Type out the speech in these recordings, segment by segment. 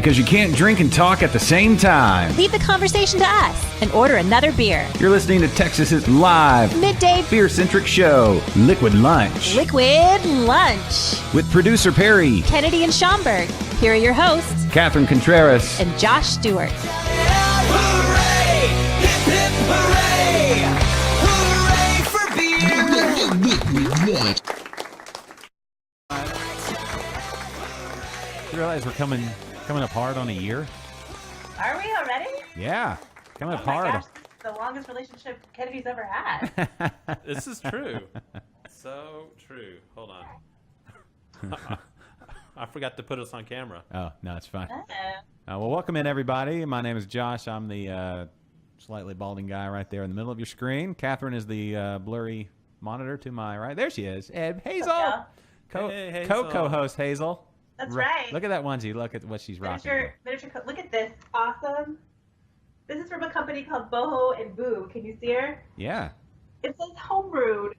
because you can't drink and talk at the same time. Leave the conversation to us and order another beer. You're listening to Texas's live Midday beer-centric show, Liquid Lunch. Liquid Lunch. With producer Perry, Kennedy and Schaumburg. Here are your hosts, Catherine Contreras, and Josh Stewart. Hooray! Hip hip hooray! Hooray for beer! You realize we're coming up hard on a year? Are we already? Yeah, coming up Oh my hard. gosh, this is the longest relationship Kennedy's ever had. This is true. So true. Hold on. I forgot to put us on camera. Oh, no, it's fine. Oh. Well, welcome in, everybody. My name is Josh. I'm the slightly balding guy right there in the middle of your screen. Catherine is the blurry monitor to my right. There she is. And Hazel. Yeah. Co- Hey, Hazel. Co-host Hazel. That's right. Look at that onesie. Look at what she's rocking. Look at this. Awesome. This is from a company called Boho and Boo. Can you see her? Yeah, It says homebrewed.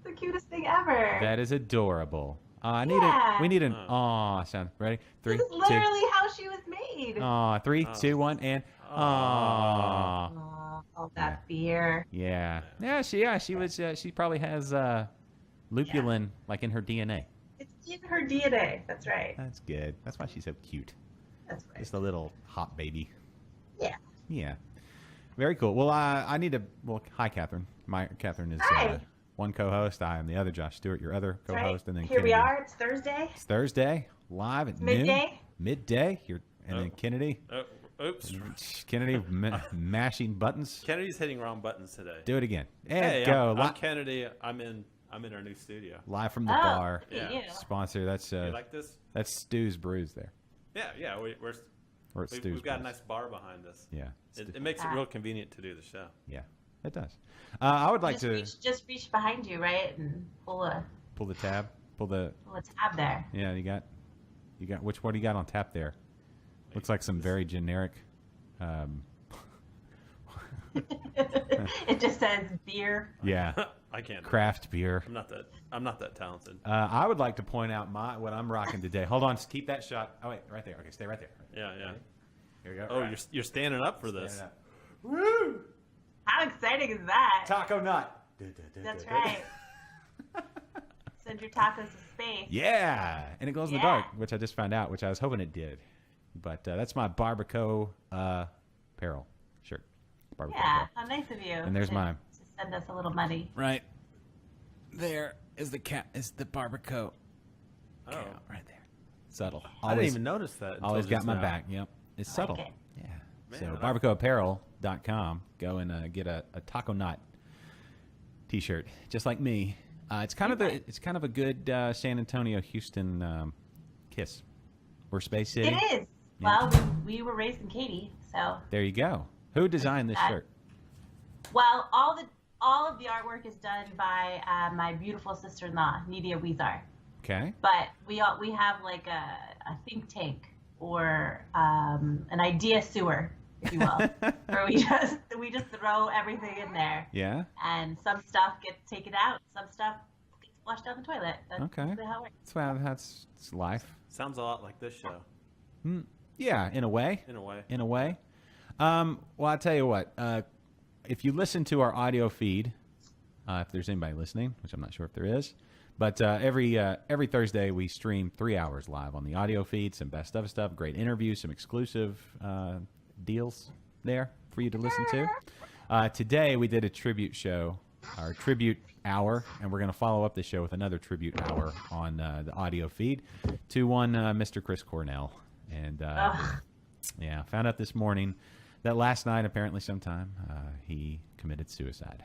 The cutest thing ever. that is adorable. Yeah. We need an aw sound. Ready? Three, This is literally how she was made. Aw, 3, 2, 1, and aw. Aw, all that beer. Yeah. She was. She probably has lupulin like in her DNA. It's in her DNA. That's right. That's good. That's why she's so cute. That's right. Just a little hot baby. Yeah. Yeah. Very cool. Well, I need to. Well, hi, Catherine. Catherine is Hi. one co-host. I am the other, Josh Stewart, your other That's co-host, right. and then Here we Kennedy. are. It's Thursday. It's Thursday, live at noon. Midday. Midday. And then Oh. Kennedy. Oops. Kennedy mashing buttons. Kennedy's hitting wrong buttons today. Do it again. And Hey, go. I'm Kennedy. I'm in our new studio. Live from the Oh, bar. look at Yeah. you. Sponsor. That's You like this? that's Stu's Brews there. Yeah. Or it's Stu's We've got a Brews. nice bar behind us. Yeah. It makes it real convenient to do the show. Yeah, it does. I would like Just reach behind you, right, and pull a pull the tab. Pull the. tab there. Yeah, you got. Which one do you got on tap there? Looks like some very generic. It just says beer. Yeah, I can't. craft beer. I'm not that talented. I would like to point out what I'm rocking today. Hold on, just keep that shot. Oh wait, right there. Okay, stay right there. Yeah. Here we go. Oh, Right. you're standing up for this. Stand up. Woo! How exciting is that? Taco nut. That's right. Send your tacos to space. Yeah, and it glows in the Yeah. dark, which I just found out, which I was hoping it did. But that's my Barbacoa apparel shirt. Barbacoa Yeah, apparel. how nice of you. And there's mine. To send us a little money. Right there is the Barbacoa. Oh, Right there. Subtle. I didn't even notice that. until Always got just my now. back. Yep. It's subtle. it. Yeah. Man, so I- barbacoaapparel.com. Go and get a taco nut t-shirt, just like me. It's kind of a good San Antonio Houston kiss. We're Space City. It is. Yeah. Well, we were raised in Katy, so. There you go. Who designed this shirt? Well, all of the artwork is done by my beautiful sister-in-law, Nidia Weezar. Okay. But we have like a think tank or an idea sewer, if you will, where we just throw everything in there, Yeah. and some stuff gets taken out, some stuff gets flushed down the toilet. That's Okay. basically how it works. That's it's life. Sounds a lot like this show, Yeah, in a way. in a way. In a way. Well, I'll tell you what. If you listen to our audio feed, if there's anybody listening, which I'm not sure if there is, but every Thursday we stream 3 hours live on the audio feed, some best of stuff, great interviews, some exclusive deals there for you to listen to. Today we did a tribute show, our tribute hour, and we're going to follow up the show with another tribute hour on the audio feed to one Mr. Chris Cornell. And yeah, found out this morning that last night, apparently sometime, he committed suicide.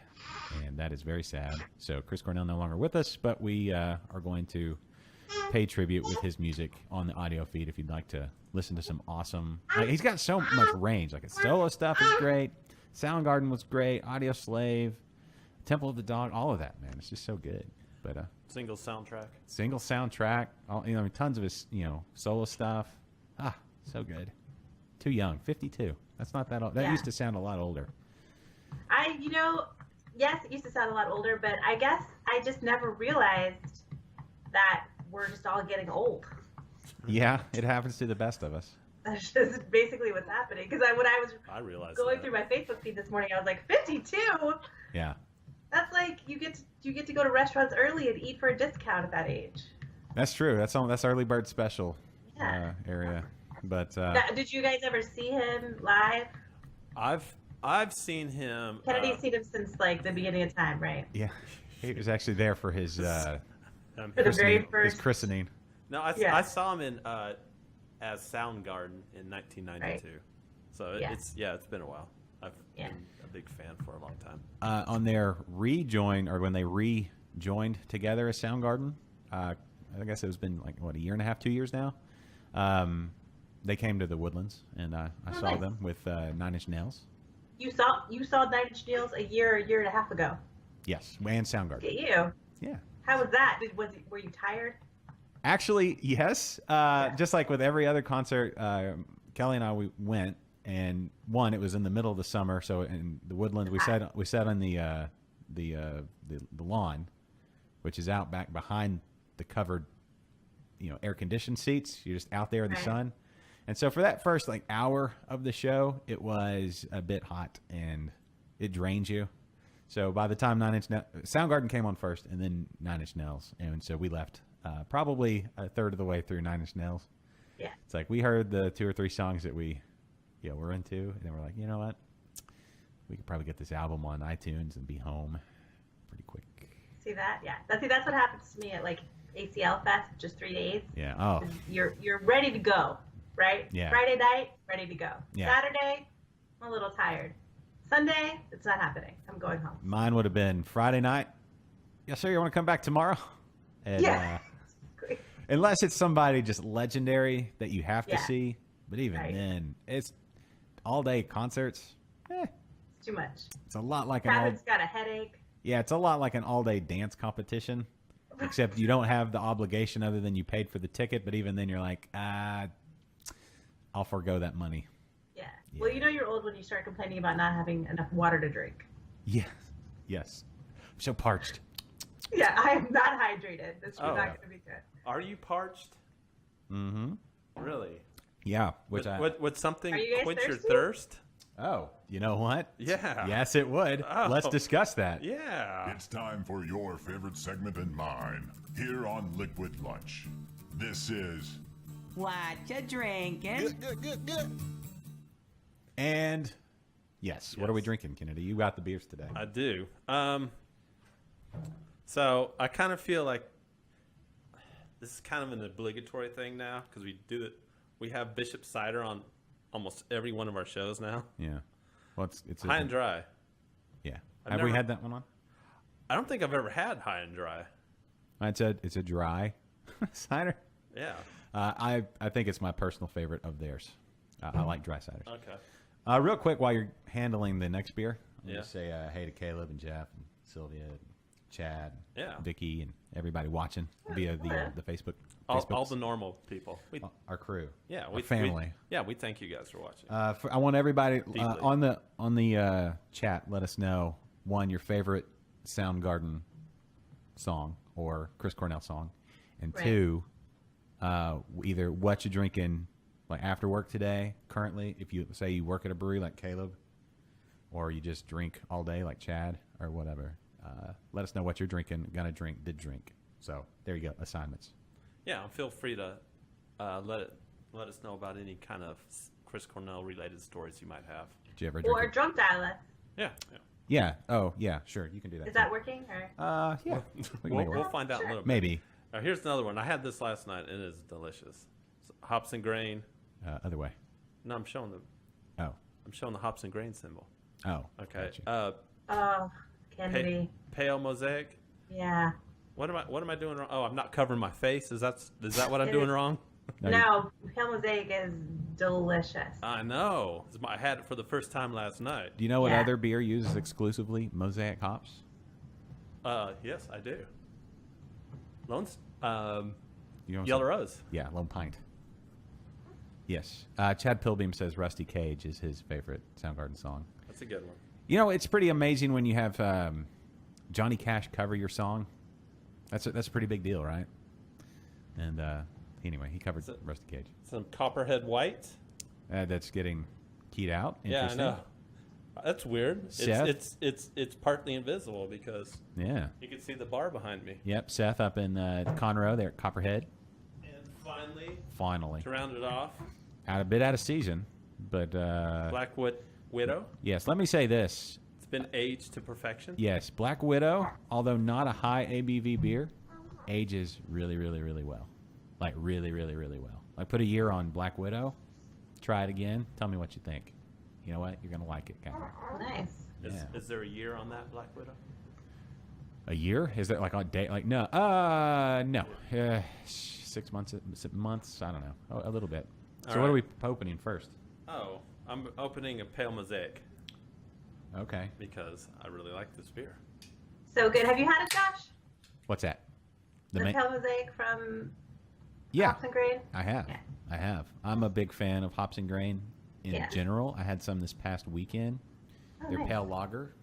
And that is very sad. So Chris Cornell no longer with us, but we are going to pay tribute with his music on the audio feed if you'd like to listen to some awesome... he's got so much range. Like his solo stuff is great. Soundgarden was great. Audio Slave, Temple of the Dog, all of that, man. It's just so good. But Single soundtrack. single soundtrack, tons of his, solo stuff. So good. Too young, 52. That's not that old. That Yeah. used to sound a lot older. Yes, it used to sound a lot older, but I guess I just never realized that we're just all getting old. Yeah, it happens to the best of us. That's just basically what's happening. Because when I was I realized going that. through my Facebook feed this morning, I was like, 52. Yeah. That's like you get to go to restaurants early and eat for a discount at that age. That's true. That's early bird special Yeah. area. But Did you guys ever see him live? I've seen him. Kennedy's seen him since like the beginning of time, right? yeah, he was actually there for his For the christening, very first. his christening. No, I Yeah. saw him in as Soundgarden in 1992. So Yeah. it's been a while. I've Yeah. been a big fan for a long time. On their rejoin, or when they rejoined together as Soundgarden, I guess it's been like what, a year and a half, 2 years now. They came to the Woodlands, and I saw nice. them with 9 Inch Nails. You saw 9 Inch Nails a year and a half ago. Yes, and Soundgarden. Look at you. Yeah. How was that? Were you tired? Actually, yes. Just like with every other concert, Kelly and we went, and it was in the middle of the summer, so in the Woodlands we sat on the lawn, which is out back behind the covered, air conditioned seats. You're just out there in the Right. sun, and so for that first like hour of the show, it was a bit hot and it drains you. So by the time Soundgarden came on first, and then 9 Inch Nails, and so we left probably a third of the way through 9 Inch Nails. Yeah. It's like we heard the 2 or 3 songs that we, were into, and then we're like, you know what, we could probably get this album on iTunes and be home pretty quick. See that? Yeah. That's what happens to me at like ACL Fest, just 3 days. Yeah. Oh. You're ready to go, right? Yeah. Friday night, ready to go. Yeah. Saturday, I'm a little tired. Sunday, it's not happening. I'm going home. Mine would have been Friday night. Yes, sir. You want to come back tomorrow? And, Yeah. Great. unless it's somebody just legendary that you have to Yeah. see, but even Right. then, it's all day concerts. It's too much. It's a lot like an all. Travis got a headache. Yeah, it's a lot like an all-day dance competition, except you don't have the obligation other than you paid for the ticket. But even then, you're like, I'll forego that money. Yeah. Well, you're old when you start complaining about not having enough water to drink. Yes, yes. I'm so parched. Yeah, I am not hydrated. This is Oh. not going to be good. Are you parched? Mm-hmm. Really? Yeah. Which Would something Are you guys quench your thirsty? thirst? Oh, you know what? Yeah. Yes, it would. Oh. Let's discuss that. Yeah. It's time for your favorite segment and mine here on Liquid Lunch. This is What you drinking? And yes, what are we drinking, Kennedy? You got the beers today. I do. So I kind of feel like this is kind of an obligatory thing now because we do it. We have Bishop Cider on almost every one of our shows now. Yeah. Well, it's High and Dry. Yeah. I've Have we never- had that one on? I don't think I've ever had High and Dry. It's a dry cider. Yeah. I think it's my personal favorite of theirs. I like dry ciders. Okay. Real quick, while you're handling the next beer, I'm Yeah. going to say hey to Caleb and Jeff and Sylvia and Chad, Yeah. Vicky, and everybody watching via the Facebook. All Facebooks. the normal people. Our crew. Yeah. Our family. We thank you guys for watching. I want everybody Deeply. on the chat. Let us know your favorite Soundgarden song or Chris Cornell song, and Right. 2, either what you drinking like after work today. Currently, if you say you work at a brewery like Caleb, or you just drink all day like Chad or whatever. Let us know what you're drinking, gonna drink, did drink. So there you go, assignments. Yeah. Feel free to let us know about any kind of Chris Cornell related stories you might have. Did you ever drink? Or it? drunk dial us. Yeah. Yeah. Yeah. Oh, yeah. Sure, you can do that. Is that working? Or Yeah. We can make it We'll work. find out in a little bit. Maybe. Here's another one. I had this last night, and it is delicious. Hops and grain. Other way. No, I'm showing the hops and grain symbol. Oh. Okay. Gotcha. oh, Kennedy. Pale mosaic. Yeah. What am I doing wrong? Oh, I'm not covering my face. Is that what I'm It doing is. wrong? No, Pale Mosaic is delicious. I know. I had it for the first time last night. Do you know what Yeah. other beer uses exclusively mosaic hops? Yes, I do. Loans. You know Yellow Rose. Yeah, Lone Pint. Yes. Chad Pilbeam says Rusty Cage is his favorite Soundgarden song. That's a good one. You know, it's pretty amazing when you have Johnny Cash cover your song. That's a pretty big deal, right? And anyway, he covered Rusty Cage. Some Copperhead White. that's getting keyed out. Yeah, I Interesting. know. That's weird. Seth? It's partly invisible because Yeah. you can see the bar behind me. Yep. Seth up in Conroe there at Copperhead. And finally, Finally, to round it off, a bit out of season, but Blackwood Widow. yes. Let me say this. It's been aged to perfection. Yes, Black Widow, although not a high ABV beer, ages really, really, really well. Like really, really, really well. Like put a year on Black Widow, try it again. Tell me what you think. You know what? You're gonna like it, Catherine. Nice. Yeah. Is there a year on that Black Widow? A year? Is that like on date? Like no, no. 6 months, months. I don't know. A little bit. So All what are we right. opening first? Oh, I'm opening a Pale Mosaic Okay. because I really like this beer. So good. Have you had it, Josh? What's that? The ma- Pale Mosaic from yeah, Hops and Grain? I have. Yeah. I have. I'm a big fan of hops and grain in Yeah. general. I had some this past weekend. Oh, They're nice. pale lager,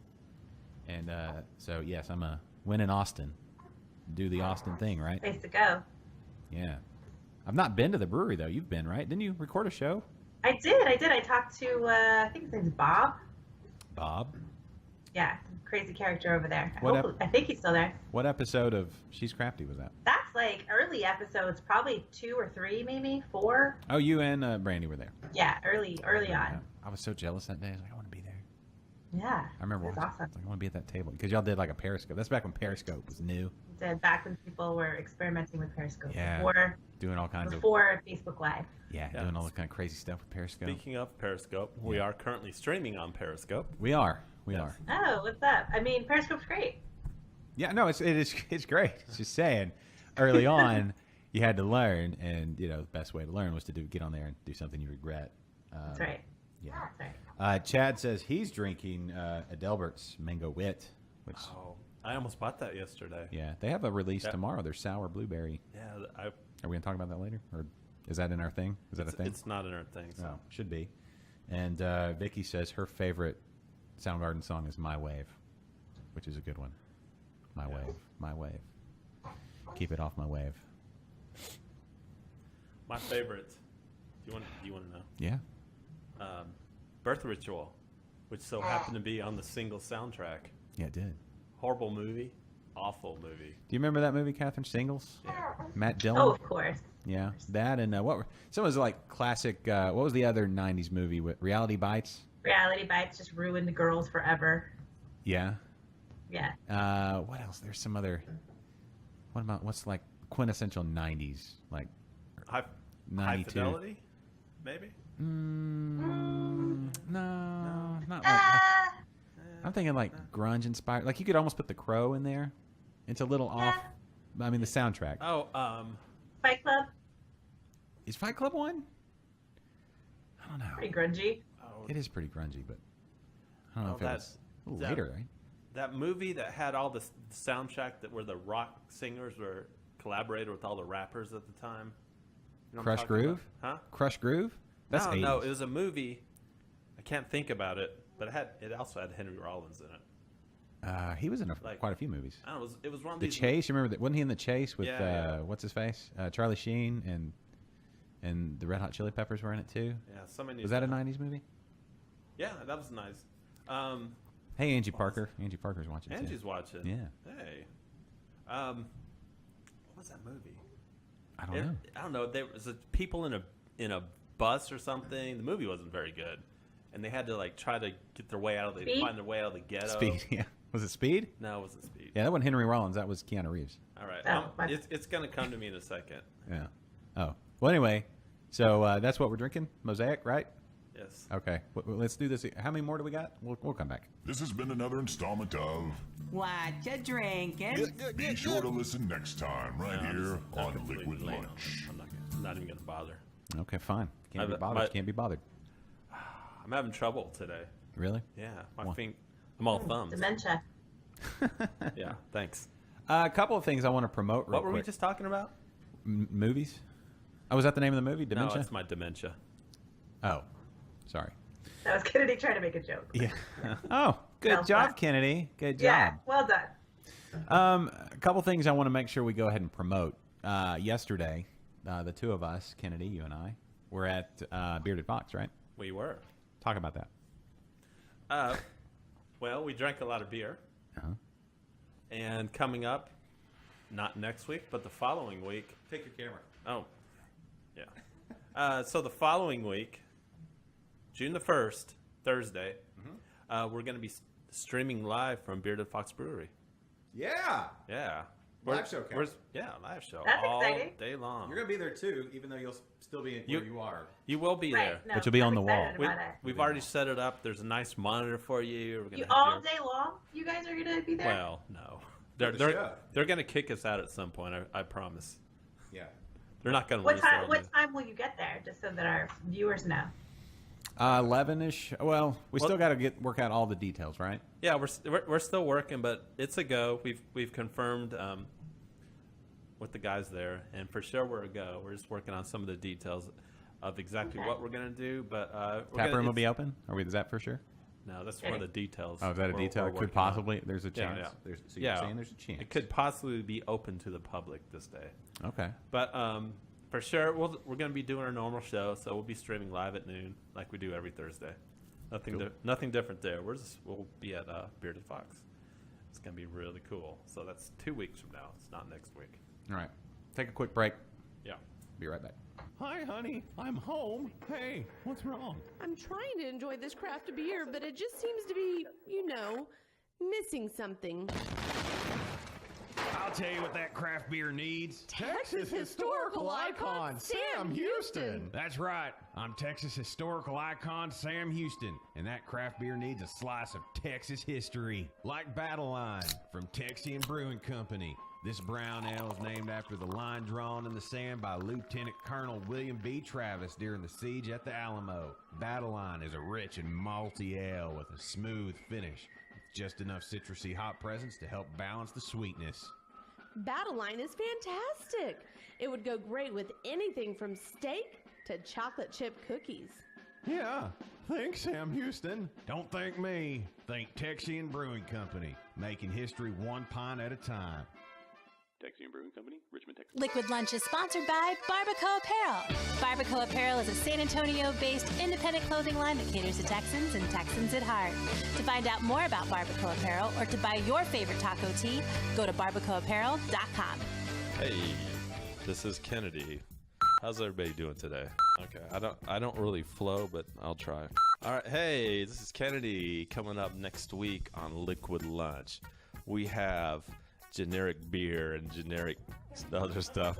and so yes, I'm a when in Austin, do the Austin thing, right? Place to go. Yeah. I've not been to the brewery though. You've been, right? Didn't you record a show, I did. I talked to, I think his name's Bob. Bob? Yeah, crazy character over there. What I think he's still there. What episode of She's Crafty was that? That's like early episodes, probably 2 or 3, maybe 4. Oh, you and Brandy were there. Yeah, early Yeah. on. I was so jealous that day. I was like, I want to be there. Yeah. I remember It was watching. I awesome. was like, I want to be at that table because y'all did like a Periscope. That's back when Periscope was new, Did back when people were experimenting with Periscope. Yeah. Before, doing all kinds of before Facebook Live. yeah, Yeah. doing all the kind of crazy stuff with Periscope. Speaking of Periscope, we Yeah. are currently streaming on Periscope. We are. Yes. Oh, what's up? I mean, Periscope's great. Yeah, no, it's great. It's just saying, early on, you had to learn, and the best way to learn was to get on there and do something you regret. That's right. Yeah. That's right. Chad says he's drinking Adelbert's Mango Wit, which Oh, I almost bought that yesterday. yeah, they have a release Yeah. tomorrow. Their sour blueberry. Yeah, Are we gonna talk about that later, or is that in our thing? Is that a thing? it's not in our thing. So. No, should be. And Vicky says her favorite Soundgarden song is "My Wave," which is a good one. My wave, my wave. Keep it off my wave. My favorite. Do you want to know? Yeah. Birth Ritual, which so happened to be on the single soundtrack. Yeah, it did. Horrible movie, awful movie. Do you remember that movie, Catherine? Singles? Yeah. Matt Dillon? Oh, of course. Yeah, that and what were some was like classic, what was the other 90s movie with Reality Bites? Reality Bites just ruined the girls forever. Yeah. Yeah. What else? There's some other, what's like quintessential 90s? Like High 92. Fidelity, maybe. No, not like, Ah, I'm thinking like grunge inspired. Like you could almost put The Crow in there. It's a little off. I mean, the soundtrack. Oh, Fight Club, Is Fight Club one? I don't know. pretty grungy. It is pretty grungy, but I don't know Oh, if it that's- was a little that- later, right? that movie that had all the soundtrack that were the rock singers were collaborated with all the rappers at the time. You know what I'm Crush talking Groove? about? Huh? Crush Groove? That's no, 80s. no, it was a movie. I can't think about it, but it also had Henry Rollins in it. He was in Like- quite a few movies. I don't know, it was one of The these. Chase, you remember that? Wasn't he in The Chase with Yeah. what's his face? Charlie Sheen and the Red Hot Chili Peppers were in it too. Yeah, somebody Was that a '90s movie? Yeah, that was nice. Hey, Angie Parker. Angie Parker's watching Angie's too. watching. Yeah. Hey. What was that movie? I don't know. I don't know. There was people in a bus or something. The movie wasn't very good, and they had to like try to get their way out of the Speed? find their way out of the ghetto. Speed. Yeah. Was it Speed? No, it wasn't Speed. Yeah, that wasn't Henry Rollins. That was Keanu Reeves. All right. Oh, my- It's gonna come to me in a second. Yeah. Oh. Well, anyway, so that's what we're drinking. Mosaic, right? Yes. Okay. Let's do this. How many more do we got? We'll come back. This has been another installment of What you drinking? Be Sure to Listen next time, right I'm here just- I'm on completely Liquid late on Lunch. it. I'm not even gonna bother. Okay, fine. Can't be I've- bothered. my- Can't be bothered. I'm having trouble today. Really? Yeah, my Why? I'm all thumbs. Dementia. Yeah, thanks. A couple of things I want to promote. Real What were we quick. just talking about? Movies? Oh, was that the name of the movie? Dementia? No, it's my dementia. Oh, sorry. That was Kennedy trying to make a joke. Yeah. Oh, good Sounds job, fun. Kennedy. Good Yeah, job. well done. A couple things I want to make sure we go ahead and promote. Yesterday, the two of us, Kennedy, you and I, were at Bearded Fox, right? We were. Talk about that. Well, we drank a lot of beer. Uh-huh. And coming up, not next week, but the following week. Take your camera. Oh, yeah. So the following week, June the 1st, Thursday, we're going to be streaming live from Bearded Fox Brewery. Yeah. Yeah. Live show, Cal. Live show. That's all exciting. day long. You're going to be there too, even though you'll still be where you are. You will be there. Right. No, But you'll be on the wall. excited about it. We've already set it up. There's a nice monitor for you. We're gonna You have all your- day long? You guys are gonna be there? Well, no. They're show. they're gonna kick us out at some point. I promise. Yeah. They're not gonna. What let us time? all What do- time will you get there? Just so that our viewers know. 11-ish. Well, we still got to work out all the details, right? Yeah, we're still working, but it's a go. We've confirmed with the guys there, and for sure we're a go. We're just working on some of the details of exactly what we're gonna do. But Tap room will be open? Is that for sure? No, that's one of the details. Oh, is that a we're detail? It working could on. possibly. There's a chance. Yeah. So you're saying there's a chance. It could possibly be open to the public this day. Okay. But for sure, we're going to be doing our normal show, so we'll be streaming live at noon, like we do every Thursday. Nothing different there. We'll be at Bearded Fox. It's going to be really cool. So that's 2 weeks from now. It's not next week. All right. Take a quick break. Yeah. Be right back. Hi, honey. I'm home. Hey, what's wrong? I'm trying to enjoy this craft beer, but it just seems to be, missing something. I'll tell you what that craft beer needs. Texas historical icon Sam Houston. That's right. I'm Texas historical icon Sam Houston, and that craft beer needs a slice of Texas history. Like Battle Line from Texian Brewing Company. This brown ale is named after the line drawn in the sand by Lieutenant Colonel William B. Travis during the siege at the Alamo. Battle Line is a rich and malty ale with a smooth finish, with just enough citrusy hop presence to help balance the sweetness. Battle Line is fantastic. It would go great with anything from steak to chocolate chip cookies. Yeah, thanks, Sam Houston. Don't thank me. Thank Texian Brewing Company, making history one pint at a time. Texian Brewing Company, Richmond, Texas. Liquid Lunch is sponsored by Barbacoa Apparel. Barbacoa Apparel is a San Antonio-based independent clothing line that caters to Texans and Texans at heart. To find out more about Barbacoa Apparel or to buy your favorite taco tea, go to barbacoaapparel.com. Hey, this is Kennedy. How's everybody doing today? Okay, I don't really flow, but I'll try. All right, hey, this is Kennedy. Coming up next week on Liquid Lunch, we have generic beer and generic other stuff.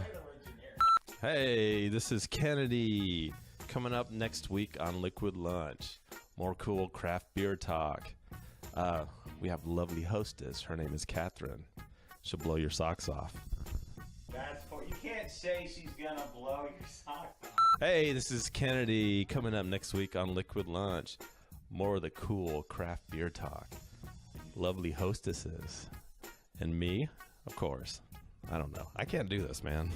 Hey, this is Kennedy. Coming up next week on Liquid Lunch, more cool craft beer talk. We have a lovely hostess. Her name is Catherine. She'll blow your socks off. You can't say she's gonna blow your socks off. Hey, this is Kennedy. Coming up next week on Liquid Lunch, more of the cool craft beer talk. Lovely hostesses. And me, of course. I don't know. I can't do this, man.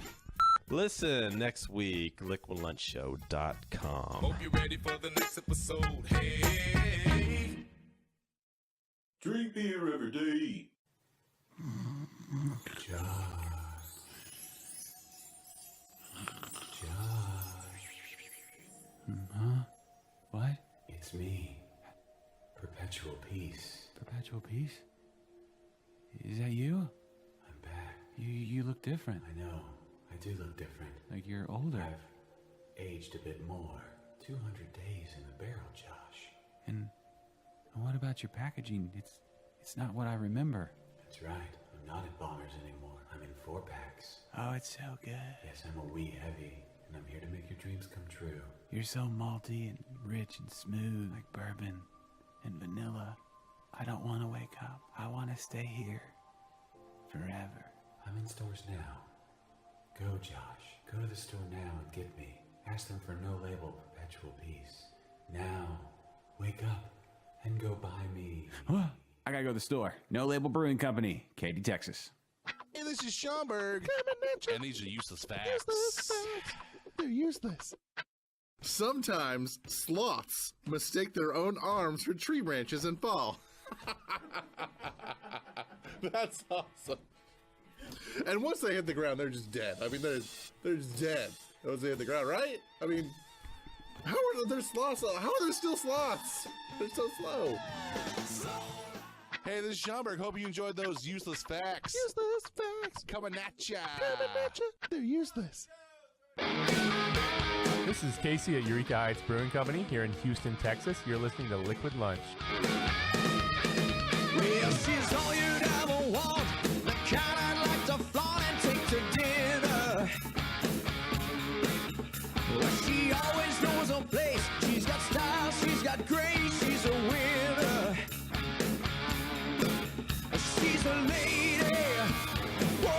Listen next week, liquidlunchshow.com. Hope you're ready for the next episode. Hey. Drink beer every day. What? It's me. Perpetual Peace. Perpetual Peace? Is that you? I'm back. You look different. I know. I do look different. Like you're older. I've aged a bit more. 200 days in the barrel, Josh. And what about your packaging? It's not what I remember. That's right. I'm not at Bombers anymore. I'm in 4-packs. Oh, it's so good. Yes, I'm a wee heavy, and I'm here to make your dreams come true. You're so malty and rich and smooth like bourbon and vanilla. I don't want to wake up. I want to stay here forever. I'm in stores now. Go, Josh. Go to the store now and get me. Ask them for no label Perpetual Peace. Now, wake up and go buy me. What? I gotta go to the store. No Label Brewing Company, Katy, Texas. Hey, this is Schomburg. And these are useless facts. They're useless. Sometimes sloths mistake their own arms for tree branches and fall. That's awesome. And once they hit the ground, they're just dead. I mean, they're just dead. Once they hit the ground, right? I mean, How are there sloths? How are there still sloths? They're so slow. Hey, this is Schomburg. Hope you enjoyed those useless facts. Useless facts. Coming at ya. Coming at ya. They're useless. This is Casey at Eureka Heights Brewing Company here in Houston, Texas. You're listening to Liquid Lunch. Well, she's all you'd ever want, the kind I'd like to flaunt and take to dinner. Well, she always knows her place. She's got style, she's got grace, she's a winner. She's a lady. Whoa,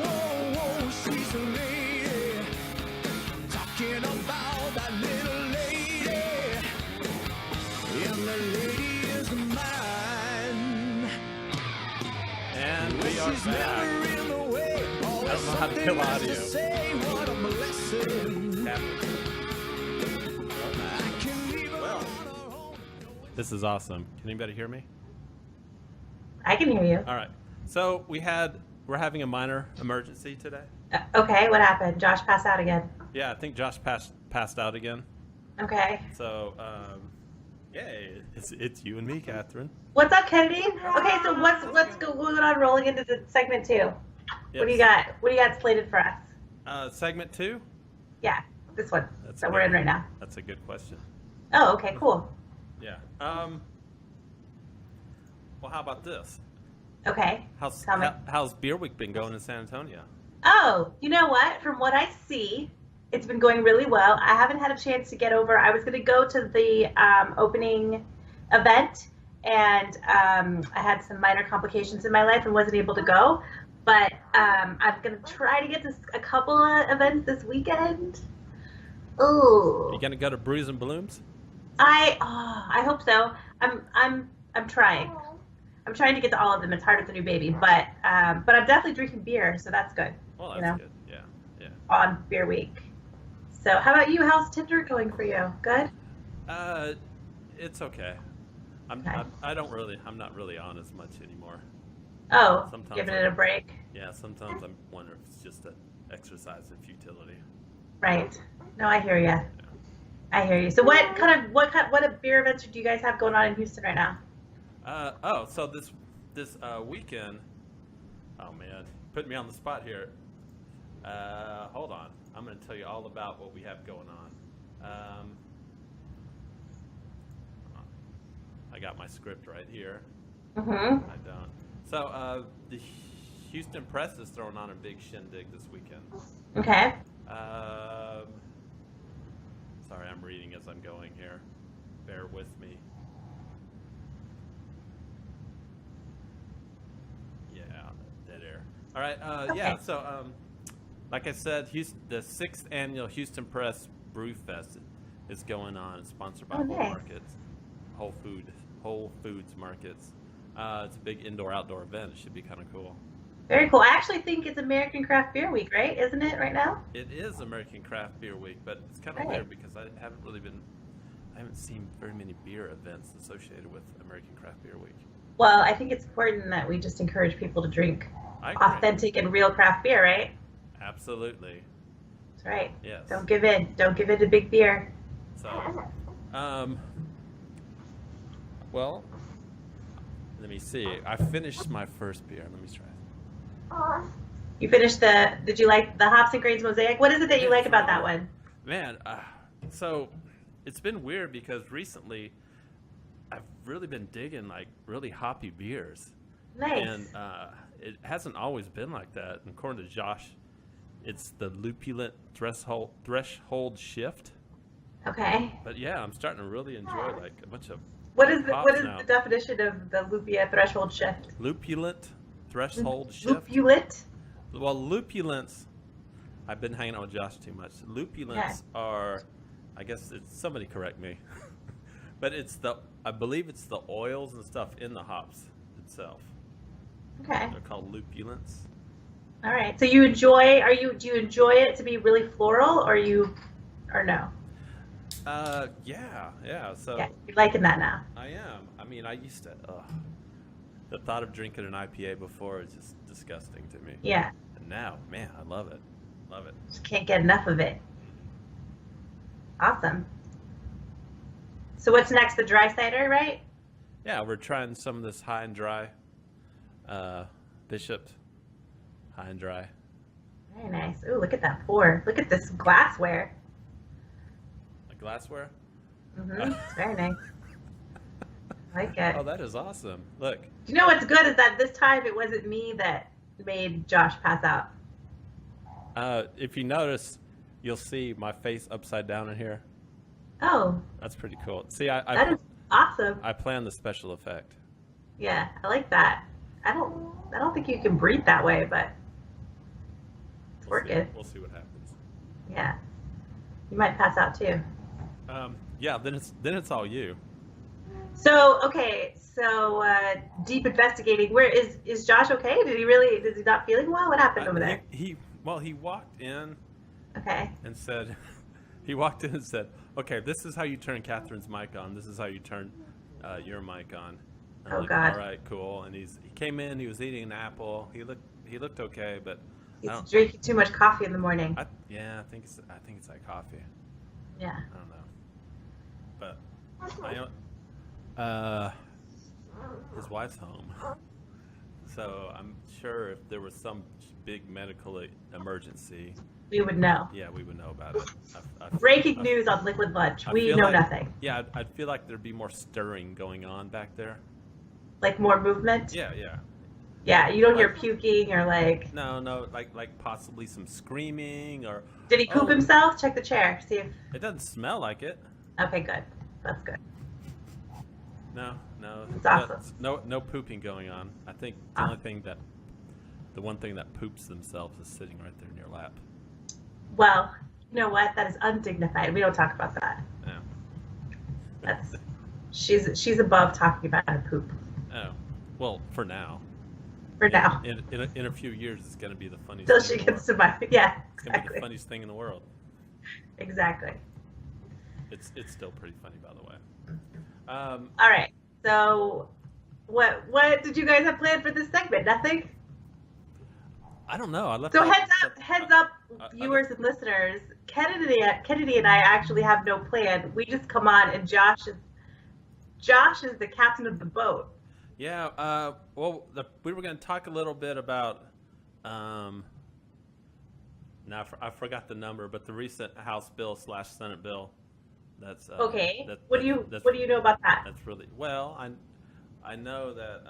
whoa, whoa, she's a lady. Talking about that little lady. And the lady is mine. And we are back. I don't know how to kill audio. Well, this is awesome. Can anybody hear me? I can hear you. All right. So we're having a minor emergency today. Okay, what happened? Josh passed out again. Yeah, I think Josh passed out again. Okay. So, yay, it's you and me, Catherine. What's up, Kennedy? Okay, so what's going on rolling into segment 2? Yes. What do you got? What do you got slated for us? Segment 2? Yeah, this one that we're in right now. That's a good question. Oh, okay, cool. Yeah. Well, how about this? Okay. How's Beer Week been going in San Antonio? Oh, you know what? From what I see, it's been going really well. I haven't had a chance to get over. I was going to go to the opening event, and I had some minor complications in my life and wasn't able to go. But I'm going to try to get to a couple of events this weekend. Ooh. You gonna go to Brews and Blooms? I hope so. I'm trying. I'm trying to get to all of them. It's hard with a new baby, but I'm definitely drinking beer, so that's good. Well, that's good. Yeah. On Beer Week. So, how about you? How's Tinder going for you? Good. It's okay. I'm not really on as much anymore. Oh, sometimes giving it a break. Yeah, sometimes I'm wondering if it's just an exercise in futility. Right. No, I hear you. Yeah. I hear you. So, what beer events do you guys have going on in Houston right now? So this weekend. Oh man, put me on the spot here. Hold on, I'm going to tell you all about what we have going on. I got my script right here. Mm-hmm. I don't. So the Houston Press is throwing on a big shindig this weekend. Okay. Sorry, I'm reading as I'm going here. Bear with me. Yeah, dead air. All right. Okay. Yeah. So, like I said, the 6th annual Houston Press Brew Fest is going on. It's sponsored by Whole Markets, Whole Foods Markets. It's a big indoor-outdoor event. It should be kind of cool. Very cool. I actually think it's American Craft Beer Week, right? Isn't it right now? It is American Craft Beer Week, but it's kind of weird because I haven't seen very many beer events associated with American Craft Beer Week. Well, I think it's important that we just encourage people to drink authentic and real craft beer, right? Absolutely. That's right. Yes. Don't give in. Don't give in to big beer. So, well, let me see. I finished my first beer. Let me try. You finished did you like the Hops and Grains Mosaic? What is it that you like about that one? Man, so it's been weird because recently I've really been digging like really hoppy beers. Nice. And it hasn't always been like that. And according to Josh, it's the lupulent threshold shift. Okay. But yeah, I'm starting to really enjoy like a bunch of What is the definition of the lupia threshold shift? Lupulent threshold shift. Lupulent? Well, lupulents, I've been hanging out with Josh too much. Lupulents are, I guess somebody correct me, but I believe it's the oils and stuff in the hops itself. Okay. They're called lupulents. All right. So do you enjoy it to be really floral or no? Yeah. So yeah, you're liking that now. I am. I mean, I used to. The thought of drinking an IPA before is just disgusting to me. Yeah. And now, man, I love it. Love it. Just can't get enough of it. Awesome. So what's next? The dry cider, right? Yeah, we're trying some of this high and dry. Bishop, high and dry. Very nice. Ooh, look at that pour. Look at this glassware. Like glassware? Mm-hmm. It's very nice. I like it. Oh, that is awesome. Look. You know what's good is that this time it wasn't me that made Josh pass out. If you notice, you'll see my face upside down in here. Oh. That's pretty cool. See, That is awesome. I planned the special effect. Yeah, I like that. I don't think you can breathe that way, but it's working. We'll see what happens. Yeah. You might pass out too. Yeah, then it's all you. So deep investigating. Where is Josh okay? Is he not feeling well? What happened over there? He walked in. Okay. And said, okay, this is how you turn Catherine's mic on. This is how you turn your mic on. And I'm God. All right, cool. And he came in. He was eating an apple. He looked okay, but He's drinking too much coffee in the morning. I think it's like coffee. Yeah. I don't know. But his wife's home, so I'm sure if there was some big medical emergency, we would know. Yeah, we would know about it. Breaking news on Liquid Lunch. We know nothing. Yeah, I'd feel like there'd be more stirring going on back there. Like more movement? Yeah. Yeah, you don't hear puking or like... No, like possibly some screaming or... Did he poop himself? Check the chair, see if... It doesn't smell like it. Okay, good. That's good. No. It's awesome. No pooping going on. I think the one thing that poops themselves is sitting right there in your lap. Well, you know what? That is undignified. We don't talk about that. Yeah. She's above talking about her poop. Oh, well, for now. For now. In a few years, it's going to be the funniest. Till she gets to my yeah. It's going to be the funniest thing in the world. Exactly. It's still pretty funny, by the way. All right. So, what did you guys have planned for this segment? Nothing. I don't know. Heads up, viewers and listeners. Kennedy and I actually have no plan. We just come on, and Josh is the captain of the boat. Yeah. We were going to talk a little bit about. Now I forgot the number, but the recent House bill / Senate bill. That's okay. What do you know about that? That's really well. I know that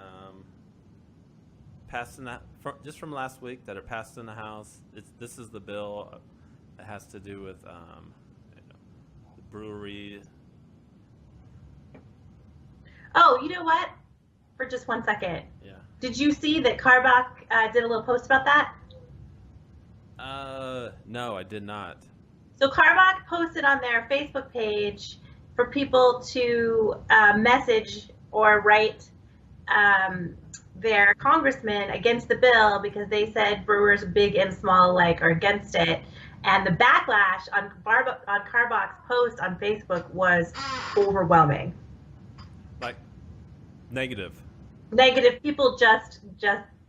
passed in that just from last week that it passed in the House. This is the bill. It has to do with the brewery. Oh, you know what? For just 1 second. Yeah. Did you see that Carbach did a little post about that? No, I did not. So Carbach posted on their Facebook page for people to message or write their congressman against the bill because they said brewers, big and small alike, are against it. And the backlash on Carbach's post on Facebook was overwhelming. Like negative. Negative. People just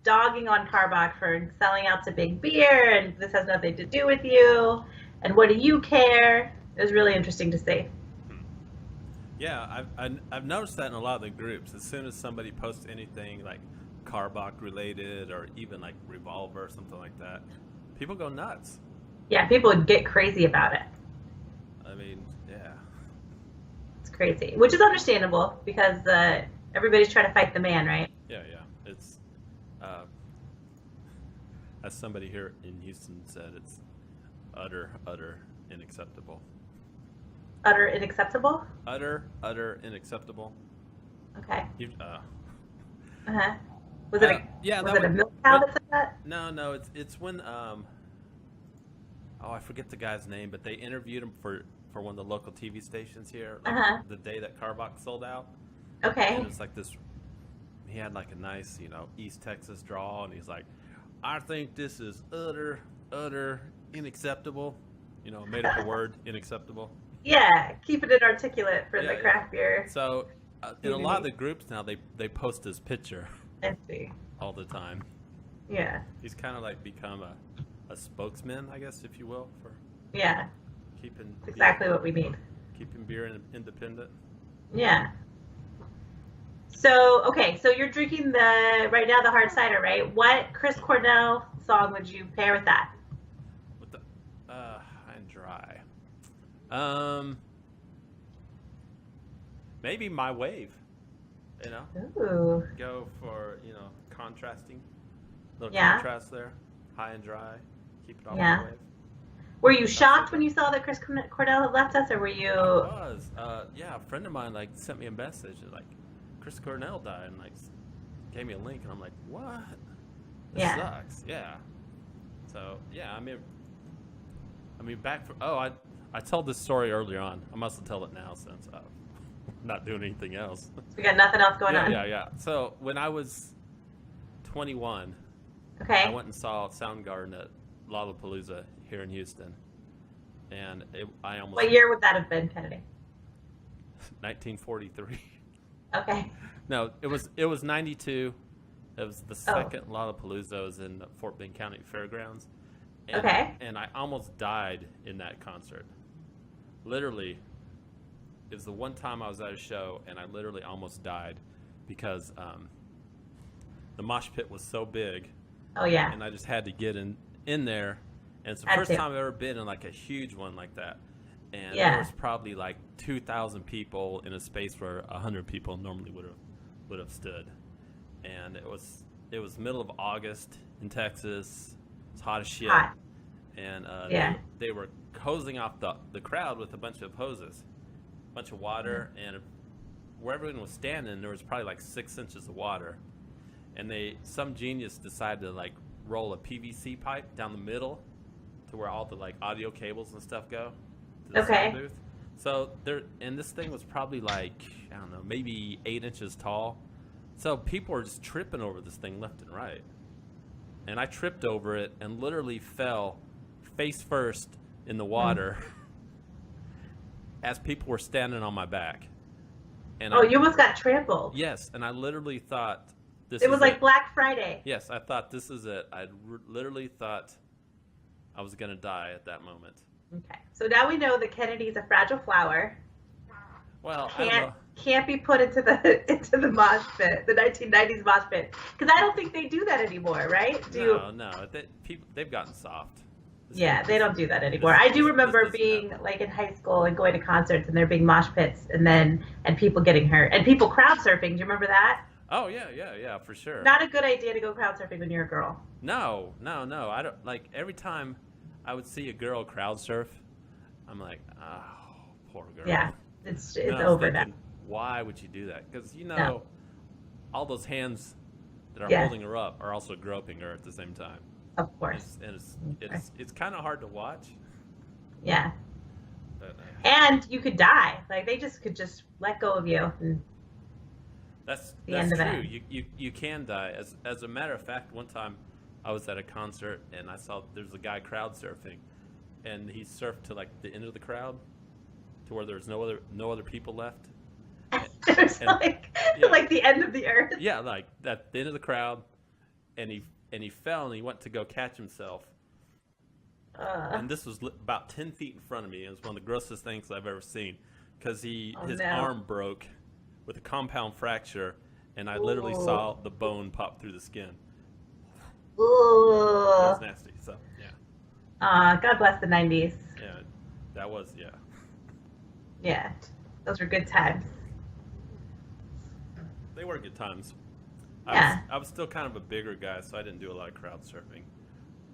dogging on Carbach for selling out to big beer, and this has nothing to do with you. And what do you care? It was really interesting to see. Yeah, I've noticed that in a lot of the groups. As soon as somebody posts anything like Carbach related or even like Revolver or something like that, people go nuts. Yeah, people would get crazy about it. I mean, yeah. It's crazy, which is understandable because everybody's trying to fight the man, right? Yeah. It's as somebody here in Houston said, it's utter unacceptable. Utter unacceptable? Utter unacceptable. Okay. Uh-huh. Was it a milk cow that said that? No, it's when I forget the guy's name, but they interviewed him for one of the local TV stations here, like the day that Carbach sold out. Okay. And it's like this, he had like a nice, East Texas drawl, and he's like, I think this is utter unacceptable. Made up a word, unacceptable. Yeah, keeping it articulate for the craft beer. So, in a lot of the groups now, they post his picture. I see. All the time. Yeah. He's kind of like become a spokesman, I guess, if you will, for keeping keeping exactly what we need. Keeping beer independent. Yeah. So, okay, so you're drinking right now the hard cider, right? What Chris Cornell song would you pair with that? With the high and dry. Maybe My Wave. You know? Ooh. Go for, contrasting. Little Yeah. contrast there. High and dry. Keep it off Yeah. My Wave. Were you shocked when you saw that Chris Cornell had left us, or were you? I was. Yeah, a friend of mine sent me a message like, Chris Cornell died, and gave me a link, and I'm like, what? This Yeah. sucks. Yeah. So yeah, I mean, I told this story earlier on. I must tell it now since I'm not doing anything else. We got nothing else going on. Yeah. So when I was 21, Okay. I went and saw Soundgarden at Lollapalooza here in Houston, and I almost. What year would that have been, Kennedy? 1943. Okay. No, it was 92. It was the second Lollapalooza. It was in the Fort Bend County Fairgrounds. And, Okay. And I almost died in that concert. Literally, it was the one time I was at a show, and I literally almost died because the mosh pit was so big. Oh, yeah. And I just had to get in there. And it's the Had first to. time I've ever been in a huge one like that. And Yeah. there was probably 2,000 people in a space where 100 people normally would have stood. And it was middle of August in Texas. It's hot as shit. Hot. And Yeah. they were hosing off the crowd with a bunch of hoses, a bunch of water, and where everyone was standing, there was probably 6 inches of water. And some genius decided to roll a PVC pipe down the middle to where all the audio cables and stuff go to the Okay. sound booth. So this thing was probably I don't know, maybe 8 inches tall. So people were just tripping over this thing left and right. And I tripped over it and literally fell face first in the water as people were standing on my back. And You almost got trampled. Yes, and I literally thought this It was is like it. Black Friday. Yes, I thought this is it. I literally thought I was going to die at that moment. Okay. So now we know that Kennedy's a fragile flower. Well, I don't know. Can't be put into the mosh pit, the 1990s mosh pit, because I don't think they do that anymore, right? No. They've gotten soft. Yeah, they don't do that anymore. I do remember being in high school and going to concerts and there being mosh pits and people getting hurt and people crowd surfing. Do you remember that? Oh yeah, for sure. Not a good idea to go crowd surfing when you're a girl. No. I don't every time I would see a girl crowd surf, I'm like, oh, poor girl. Yeah, it's I was over now. thinking, why would you do that? Because No. all those hands that are Yeah. holding her up are also groping her at the same time. Of course. It's kind of hard to watch. Yeah. But, And you could die. They could just let go of you. And That's end of true. it. You can die. As a matter of fact, one time I was at a concert and I saw there's a guy crowd surfing, and he surfed to the end of the crowd, to where there's no other people left. It's And- like the end of the earth. Yeah, at the end of the crowd, and he fell and he went to go catch himself. And this was about 10 feet in front of me. It was one of the grossest things I've ever seen, because his no. arm broke with a compound fracture, and I literally saw the bone pop through the skin. It was nasty. So yeah. God bless the 90s. Yeah, that was Yeah, those were good times. They were good times. Yeah. I was still kind of a bigger guy, so I didn't do a lot of crowd surfing.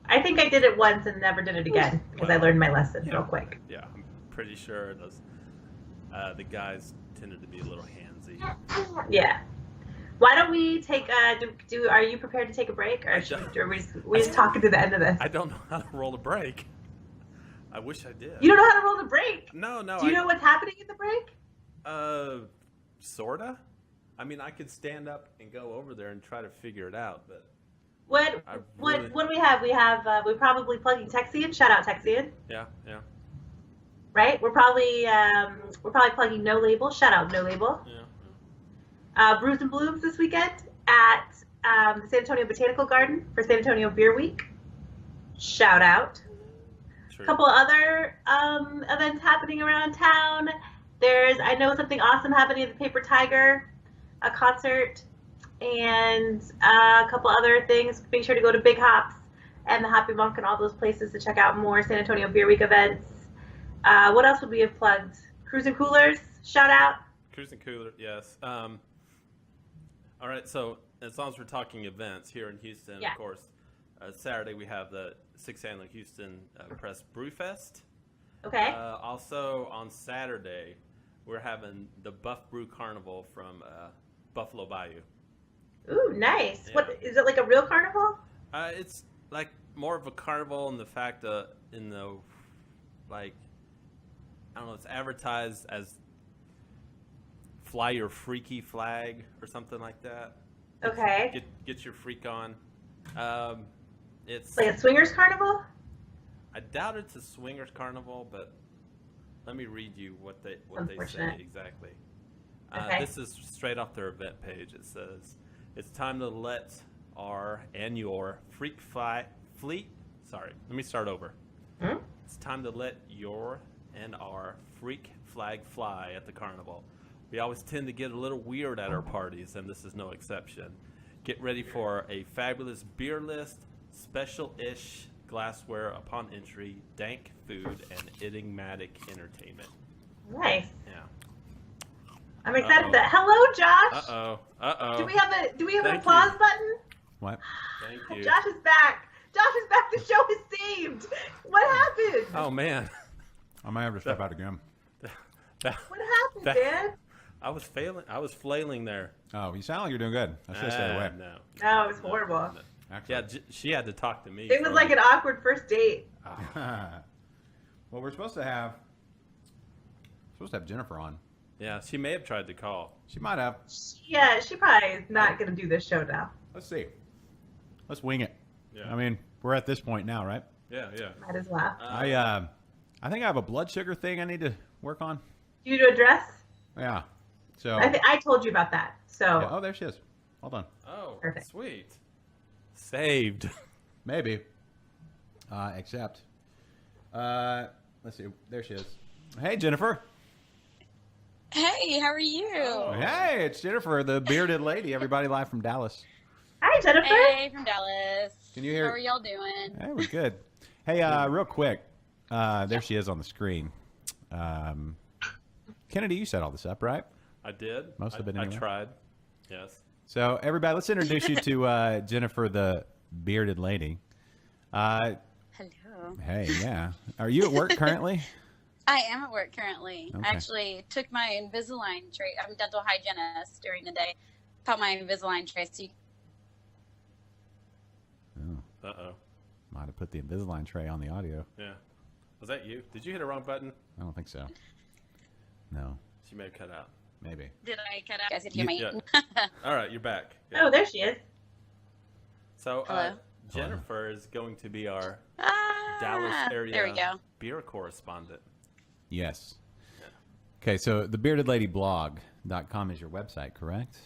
I think I did it once and never did it again because I learned my lesson real quick. Yeah, I'm pretty sure the guys tended to be a little handsy. Yeah. Why don't we take are you prepared to take a break, or are we just talking to the end of this? I don't know how to roll a break. I wish I did. You don't know how to roll the break? No. Do you know what's happening in the break? Sorta. I mean, I could stand up and go over there and try to figure it out, but What do we have? We have we're probably plugging Texian. Shout out Texian. yeah. Right? We're probably plugging No Label. Shout out No Label. Yeah. Brews and Blooms this weekend at the San Antonio Botanical Garden for San Antonio Beer Week. Shout out. True. A couple other events happening around town. I know something awesome happening at the Paper Tiger, a concert, and a couple other things. Make sure to go to Big Hops and the Hoppy Monk and all those places to check out more San Antonio Beer Week events. What else would we have plugged? Cruise and Coolers, shout out. Cruise and Cooler, yes. All right, so as long as we're talking events here in Houston, Yeah. of course, Saturday we have the 6th Annual Houston Press Brew Fest. Okay. Also on Saturday, we're having the Buff Brew Carnival from Buffalo Bayou. Ooh, nice. Yeah. What is it, like a real carnival? It's like more of a carnival in the fact in the like, I don't know, it's advertised as Fly Your Freaky Flag or something like that. Okay. Get your freak on. It's Like a swingers carnival? I doubt it's a swingers carnival, but let me read you what they say Unfortunate. exactly. Okay. This is straight off their event page. It says, "It's time to let our and your freak fleet." Sorry, let me start over. Hmm? It's time to let your and our freak flag fly at the carnival. We always tend to get a little weird at our parties, and this is no exception. Get ready for a fabulous beer list, special-ish glassware upon entry, dank food, and enigmatic entertainment. Nice. Yeah. I'm excited Uh-oh. that. Hello, Josh. Uh-oh. Do we have an Thank applause you. button? What? Thank you. Josh is back. Josh is back. The show is saved. What happened? Oh, man. I might have to step out again. What happened, man? I was flailing there. Oh, you sound like you're doing good. I should have stayed away. No. No, it was horrible. Yeah, she had to talk to me. It was like an awkward first date. Well, we're supposed to have Jennifer on. Yeah, she may have tried to call. She might have. Yeah, she probably is not going to do this show now. Let's see. Let's wing it. Yeah. I mean, we're at this point now, right? Yeah. Might as well. I think I have a blood sugar thing I need to work on. You to address? Yeah. So. I told you about that. So. Yeah, oh, there she is. Hold on. Oh, Perfect. sweet. Saved. Maybe. Except. Let's see. There she is. Hey, Jennifer. Hey, how are you? Hey, it's Jennifer, the bearded lady. Everybody live from Dallas. Hi, Jennifer. Hey, from Dallas. Can you hear? How are y'all doing? Hey, we're good. Hey, real quick. There she is on the screen. Kennedy, you set all this up, right? I did. Most of it I anyway. tried. Yes. So, everybody, let's introduce you to Jennifer, the bearded lady. Hello. Hey, yeah. Are you at work currently? I am at work currently. Okay. I actually took my Invisalign tray. I'm a dental hygienist during the day. Caught my Invisalign tray. So Uh-oh. Might have put the Invisalign tray on the audio. Yeah. Was that you? Did you hit a wrong button? I don't think so. No. She may have cut out. Maybe. did I cut out? You guys could hear me. All right, you're back. Good. Oh, there she is. So, Hello. Jennifer is going to be our Dallas area there we go. beer correspondent. Yes. Okay, so thebeardedladyblog.com is your website, correct?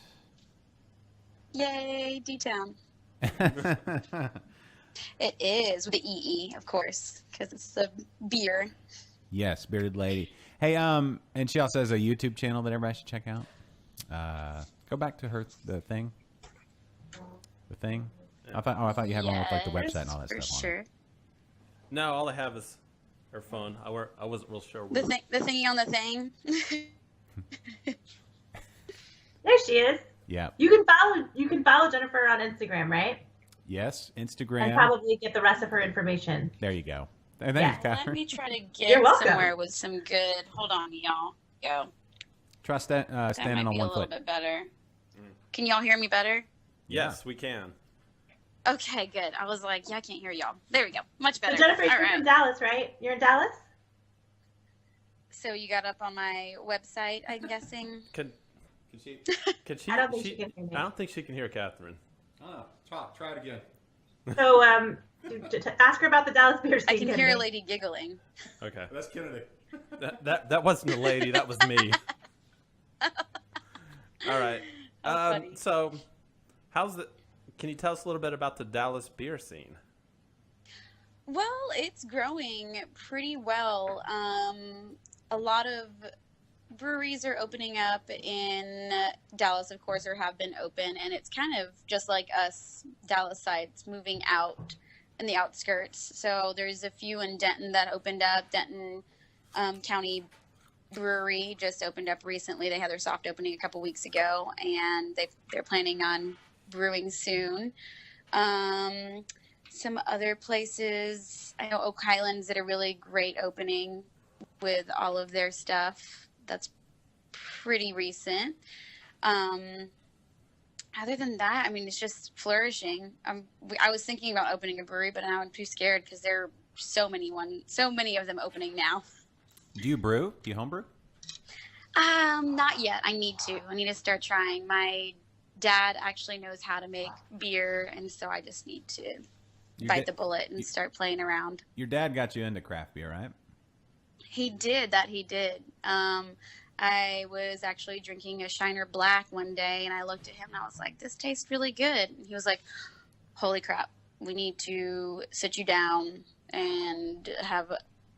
Yay, D-Town. It is with the EE, of course, because it's the beer. Yes, bearded lady. Hey, and she also has a YouTube channel that everybody should check out. Go back to the thing. The thing. I thought you had one with like the website and all that for stuff. sure. No, all I have is her phone. I wasn't real sure. The thingy on the thing. There she is. Yeah. You can follow Jennifer on Instagram, right? Yes, And Instagram. probably get the rest of her information. There you go. And thanks, Let Catherine. me try to You're get welcome. somewhere with some good. Hold on, y'all. Go. Try That standing might on be one a little foot. bit better. Can y'all hear me better? Yes, we can. Okay, good. I was like, yeah, I can't hear y'all. There we go. Much So better. Jennifer, All you're right. from Dallas, right? You're in Dallas? So you got up on my website, I'm guessing. Can she? I don't think she can hear me. I don't think she can hear Catherine. Oh, try it again. So ask her about the Dallas beer scene. I can hear a Kennedy. lady giggling. Okay. That's Kennedy. That wasn't a lady. That was me. All right. So, can you tell us a little bit about the Dallas beer scene? Well, it's growing pretty well. A lot of breweries are opening up in Dallas, of course, or have been open, and it's kind of just like us Dallas sites moving out in the outskirts. So there's a few in Denton that opened up. Denton County Brewery just opened up recently. They had their soft opening a couple weeks ago, and they're planning on brewing soon. Some other places, I know Oak Highlands did a really great opening with all of their stuff. That's pretty recent. Other than that, I mean, it's just flourishing. I was thinking about opening a brewery, but now I'm too scared because there are so many of them opening now. Do you brew? Do you homebrew? Not yet. I need to start trying. My dad actually knows how to make beer, and so I just need to bite the bullet and start playing around. Your dad got you into craft beer, right? He did. I was actually drinking a Shiner Black one day, and I looked at him, and I was like, this tastes really good. And he was like, holy crap, we need to sit you down and have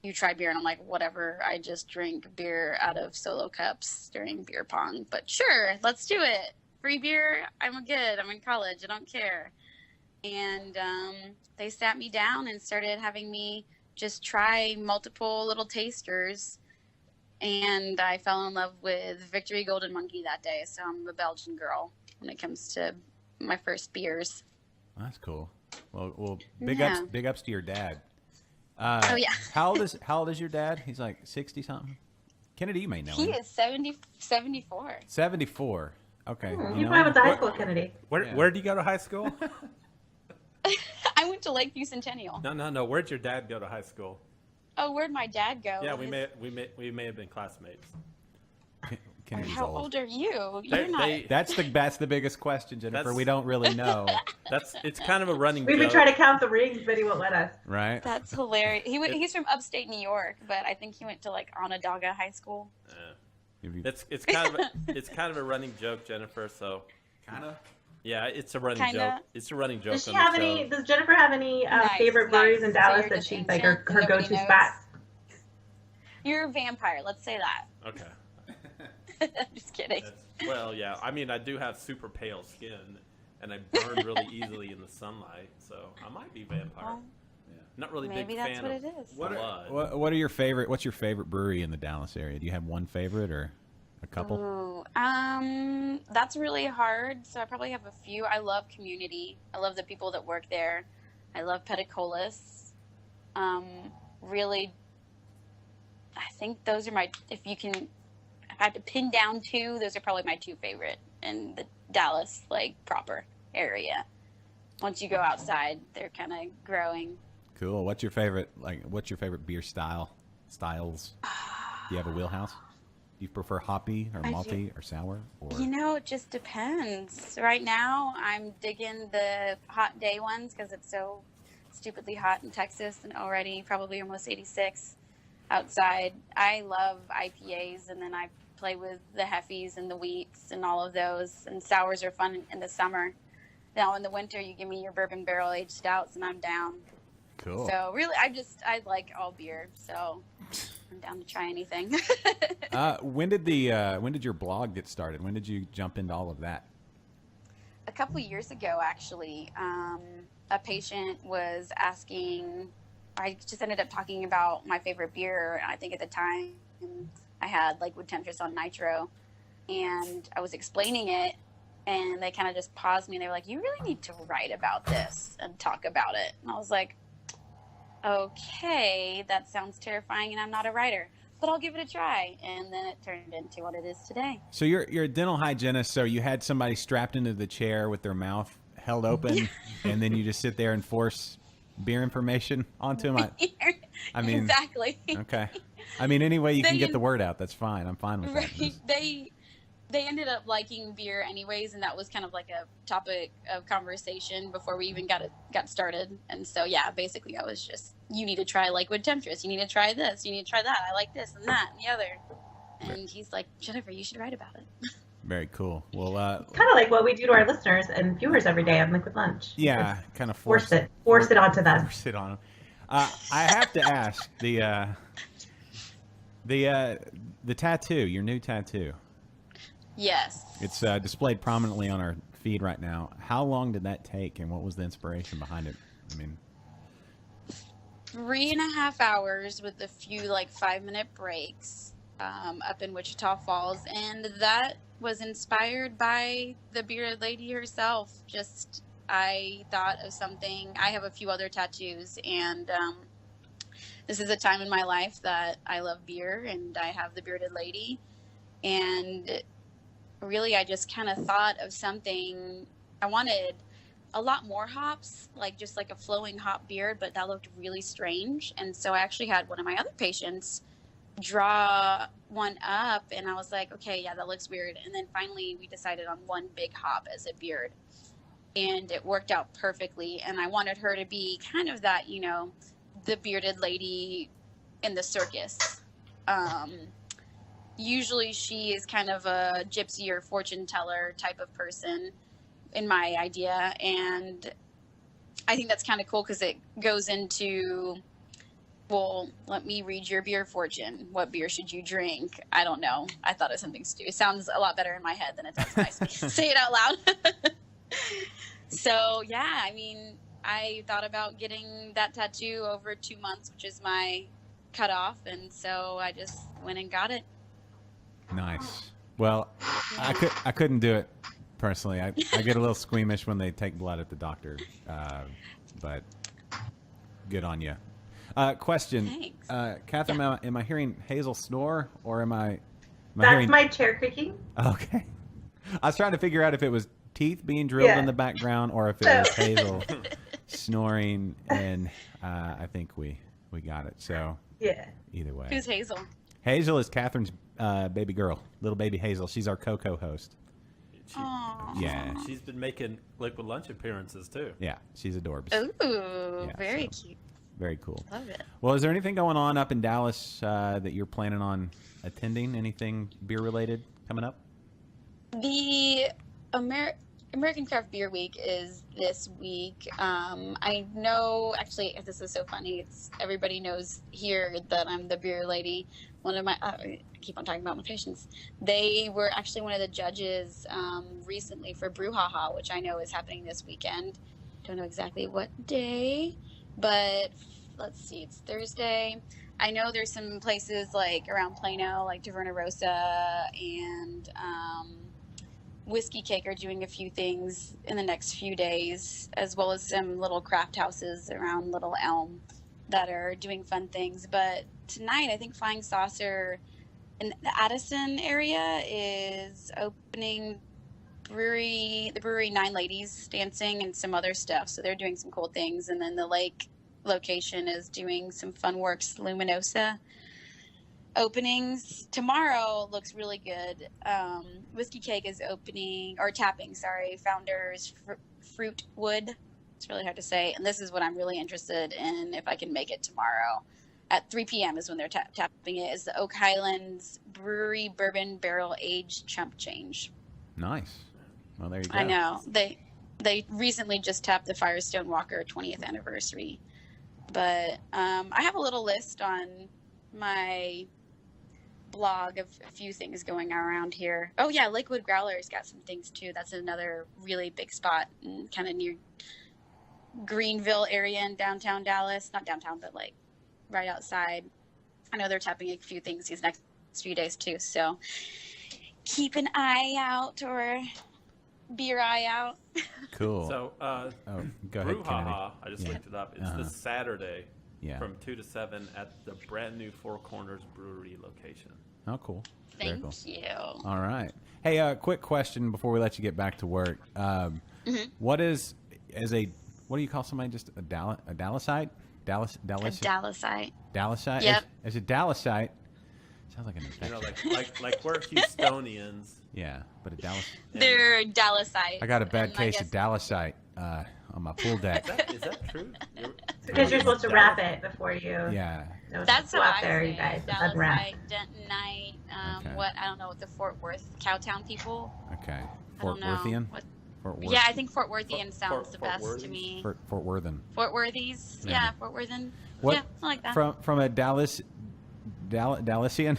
you try beer. And I'm like, whatever, I just drink beer out of Solo cups during beer pong. But sure, let's do it. Free beer, I'm good. I'm in college. I don't care. And they sat me down and started having me just try multiple little tasters. And I fell in love with Victory Golden Monkey that day. So I'm a Belgian girl when it comes to my first beers. That's cool. Well, big ups to your dad. Oh yeah. How old is your dad? He's like 60 something. Kennedy, you may know He him. is 74. 74. Okay. You know went him? with the high school, Kennedy. Where did you go to high school? I went to Lakeview Centennial. No. Where'd your dad go to high school? Oh, where'd my dad go? Yeah, we may have been classmates. Kennedy's How old are you? You're not. That's the biggest question, Jennifer. We don't really know. It's kind of a running We've joke. been trying to count the rings, but he won't let us. Right. That's hilarious. He's from upstate New York, but I think he went to like Onondaga High School. It's kind of a running joke, Jennifer. So kind of. Yeah, it's a running Kinda. joke. It's a running joke. Does she on the have show. any? Does Jennifer have any favorite nice. breweries in Dallas So that you're she's just like her ancient, go-to nobody knows. spot? You're a vampire. Let's say that. Okay. Just kidding. Well, yeah. I mean, I do have super pale skin, and I burn really easily in the sunlight, so I might be vampire. Well, Not really maybe big that's fan what of it is. blood. What are your favorite? What's your favorite brewery in the Dallas area? Do you have one favorite or a couple? Ooh, that's really hard. So I probably have a few. I love Community. I love the people that work there. I love Pedicolis. Really, I think those are my. If I had to pin down two, those are probably my two favorite in the Dallas proper area. Once you go outside, they're kind of growing. Cool. What's your favorite? What's your favorite beer styles? Do you have a wheelhouse? Do you prefer hoppy or I malty or sour? Or It just depends. Right now, I'm digging the hot day ones because it's so stupidly hot in Texas and already probably almost 86 outside. I love IPAs, and then I play with the Heffies and the Wheats and all of those. And sours are fun in the summer. Now in the winter, you give me your bourbon barrel aged stouts, and I'm down. Cool. So really, I like all beer. So I'm down to try anything. when did your blog get started? When did you jump into all of that? A couple years ago, actually, a patient was asking. I just ended up talking about my favorite beer. I think at the time I had Lakewood Temptress on Nitro, and I was explaining it, and they kind of just paused me, and they were like, "You really need to write about this and talk about it." And I was like, "Okay, that sounds terrifying, and I'm not a writer, but I'll give it a try." And then it turned into what it is today. So you're a dental hygienist. So you had somebody strapped into the chair with their mouth held open, and then you just sit there and force beer information onto them. I mean, exactly. Okay. I mean, any way you can They- get the word out, that's fine. I'm fine with that. Right. They ended up liking beer anyways, and that was kind of like a topic of conversation before we even got started. And so yeah, basically I was just, you need to try Lakewood Temptress, you need to try this, you need to try that, I like this and that and the other. And he's like, Jennifer, you should write about it. Very cool. Well, Kind of like what we do to our listeners and viewers every day on Liquid Lunch. yeah, kind of Force it onto them. Force it on them. I have to ask the The tattoo, your new tattoo. Yes. It's displayed prominently on our feed right now. How long did that take, and what was the inspiration behind it? I mean, 3.5 hours with a few 5-minute breaks up in Wichita Falls, and that was inspired by the bearded lady herself. Just, I thought of something. I have a few other tattoos, and this is a time in my life that I love beer, and I have the bearded lady, and really I just kind of thought of something. I wanted a lot more hops, just a flowing hop beard, but that looked really strange. And so I actually had one of my other patients draw one up, and I was like, okay, yeah, that looks weird. And then finally we decided on one big hop as a beard, and it worked out perfectly. And I wanted her to be kind of that, the bearded lady in the circus. Usually she is kind of a gypsy or fortune teller type of person in my idea, and I think that's kind of cool because it goes into, well, let me read your beer fortune. What beer should you drink? I don't know. I thought of something stupid. It sounds a lot better in my head than it does when I say it out loud. So yeah, I mean, I thought about getting that tattoo over 2 months, which is my cutoff, and so I just went and got it. nice. Well, I couldn't do it personally. I get a little squeamish when they take blood at the doctor, but good on you. Question, Catherine, am I hearing Hazel snore, or am I That's hearing... my chair creaking. Okay. I was trying to figure out if it was teeth being drilled in the background, or if it was Hazel snoring, and I think we got it. So yeah. Either way. Who's Hazel? Hazel is Catherine's baby girl, little baby Hazel. She's our co-host. Yeah. She's been making Liquid Lunch appearances too. Yeah, she's adorbs. Ooh, Yeah, very cute. Very cool. Love it. Well, is there anything going on up in Dallas that you're planning on attending? Anything beer related coming up? The American Craft Beer Week is this week. I know, actually, this is so funny. Everybody knows here that I'm the beer lady. One of my, I keep on talking about my patients. They were actually one of the judges recently for Brouhaha, which I know is happening this weekend. Don't know exactly what day, but let's see, it's Thursday. I know there's some places around Plano, like Taverna Rosa and Whiskey Cake are doing a few things in the next few days, as well as some little craft houses around Little Elm that are doing fun things. But tonight, I think Flying Saucer in the Addison area is opening the brewery Nine Ladies Dancing and some other stuff. So they're doing some cool things. And then the lake location is doing some Funworks Luminosa openings. Tomorrow looks really good. Whiskey Cake is tapping, Founders Fruitwood. It's really hard to say. And this is what I'm really interested in, if I can make it tomorrow. At 3 p.m. is when they're tapping it, is the Oak Highlands Brewery Bourbon Barrel Aged Chump Change. Nice. Well, there you go. I know. They recently just tapped the Firestone Walker 20th anniversary. But I have a little list on my blog of a few things going around here. Oh yeah, Liquid Growler's got some things too. That's another really big spot, kind of near Greenville area in downtown Dallas. Not downtown, but right outside. I know they're tapping a few things these next few days too. So keep an eye out, or be your eye out. Cool. So, go ahead, Brouhaha, I just Yeah. looked it up. It's this Saturday from 2 to 7 at the brand new Four Corners Brewery location. Oh, cool. Very Thank cool. you. All right. Hey, quick question before we let you get back to work. What is, what do you call somebody, just a Dallasite? Dallas? A Dallasite. Dallasite? Yep. As a Dallasite, sounds like an You know, infection. like we're Houstonians. Yeah, but a Dallas. They're Dallasite. I got a bad And case of Dallasite on my pool deck. Is that true? Because you're supposed to wrap it before you. Yeah. That's go how out I there, say you guys. it. Unwrap. Dallasite, Dentonite, Okay. I don't know what the Fort Worth Cowtown people. Okay. I Fort don't know. Worthian? What- Fort Worth. Yeah, I think Fort Worthian sounds the Fort best to Worthies? me. Fort Worthen. Fort Worthies. Yeah. Yeah, Fort Worthen. What, Yeah, I like that. From a Dallas Dallasian,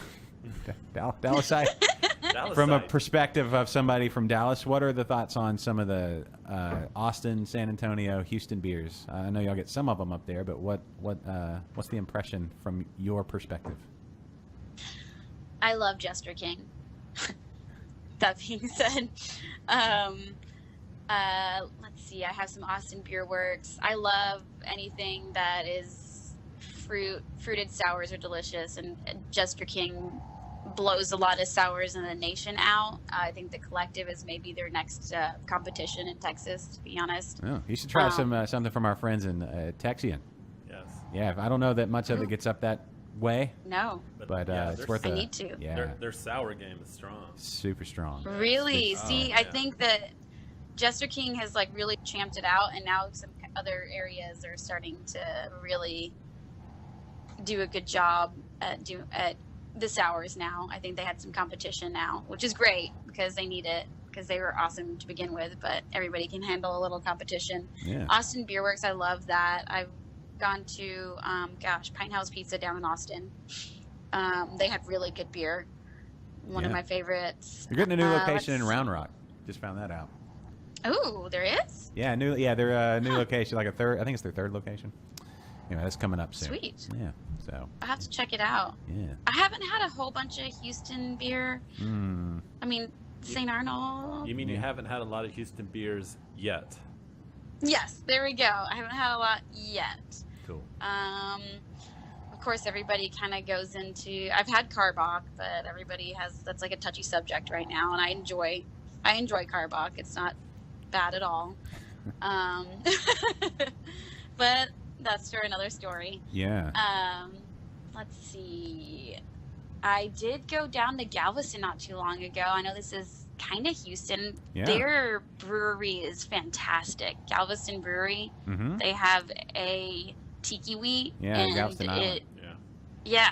Dallasite. From a perspective of somebody from Dallas, what are the thoughts on some of the Austin, San Antonio, Houston beers? I know y'all get some of them up there, but what's the impression from your perspective? I love Jester King. That being said, let's see. I have some Austin Beer Works. I love anything that is fruited sours are delicious, and Jester King blows a lot of sours in the nation out. I think the Collective is maybe their next competition in Texas, to be honest. Oh, you should try something from our friends in Texian. Yes. Yeah, I don't know that much of it gets up that way. No. But it's worth I need to. Yeah. Their sour game is strong. Super strong. Really? See, I think that Jester King has like really champed it out, and now some other areas are starting to really do a good job at the sours now. I think they had some competition now, which is great because they need it, because they were awesome to begin with, but everybody can handle a little competition. Yeah. Austin Beer Works, I love that. I've gone to, Pine House Pizza down in Austin. They have really good beer. One of my favorites. You're getting a new location in Round Rock. Just found that out. Ooh, there is? Yeah, they're a new location, like I think it's their third location. Anyway, that's coming up soon. Sweet. Yeah, so. I'll have to check it out. Yeah. I haven't had a whole bunch of Houston beer. Mm. I mean, St. Arnold. You mean you haven't had a lot of Houston beers yet? Yes, there we go. I haven't had a lot yet. Cool. Of course, everybody kind of goes into. I've had Karbach, but everybody that's like a touchy subject right now, and I enjoy Karbach. It's not bad at all. But that's for another story. Yeah. Let's see. I did go down to Galveston not too long ago. I know this is kind of Houston. Yeah. Their brewery is fantastic. Galveston Brewery. Mm-hmm. They have a tiki wheat. Yeah, and Galveston Island. Yeah.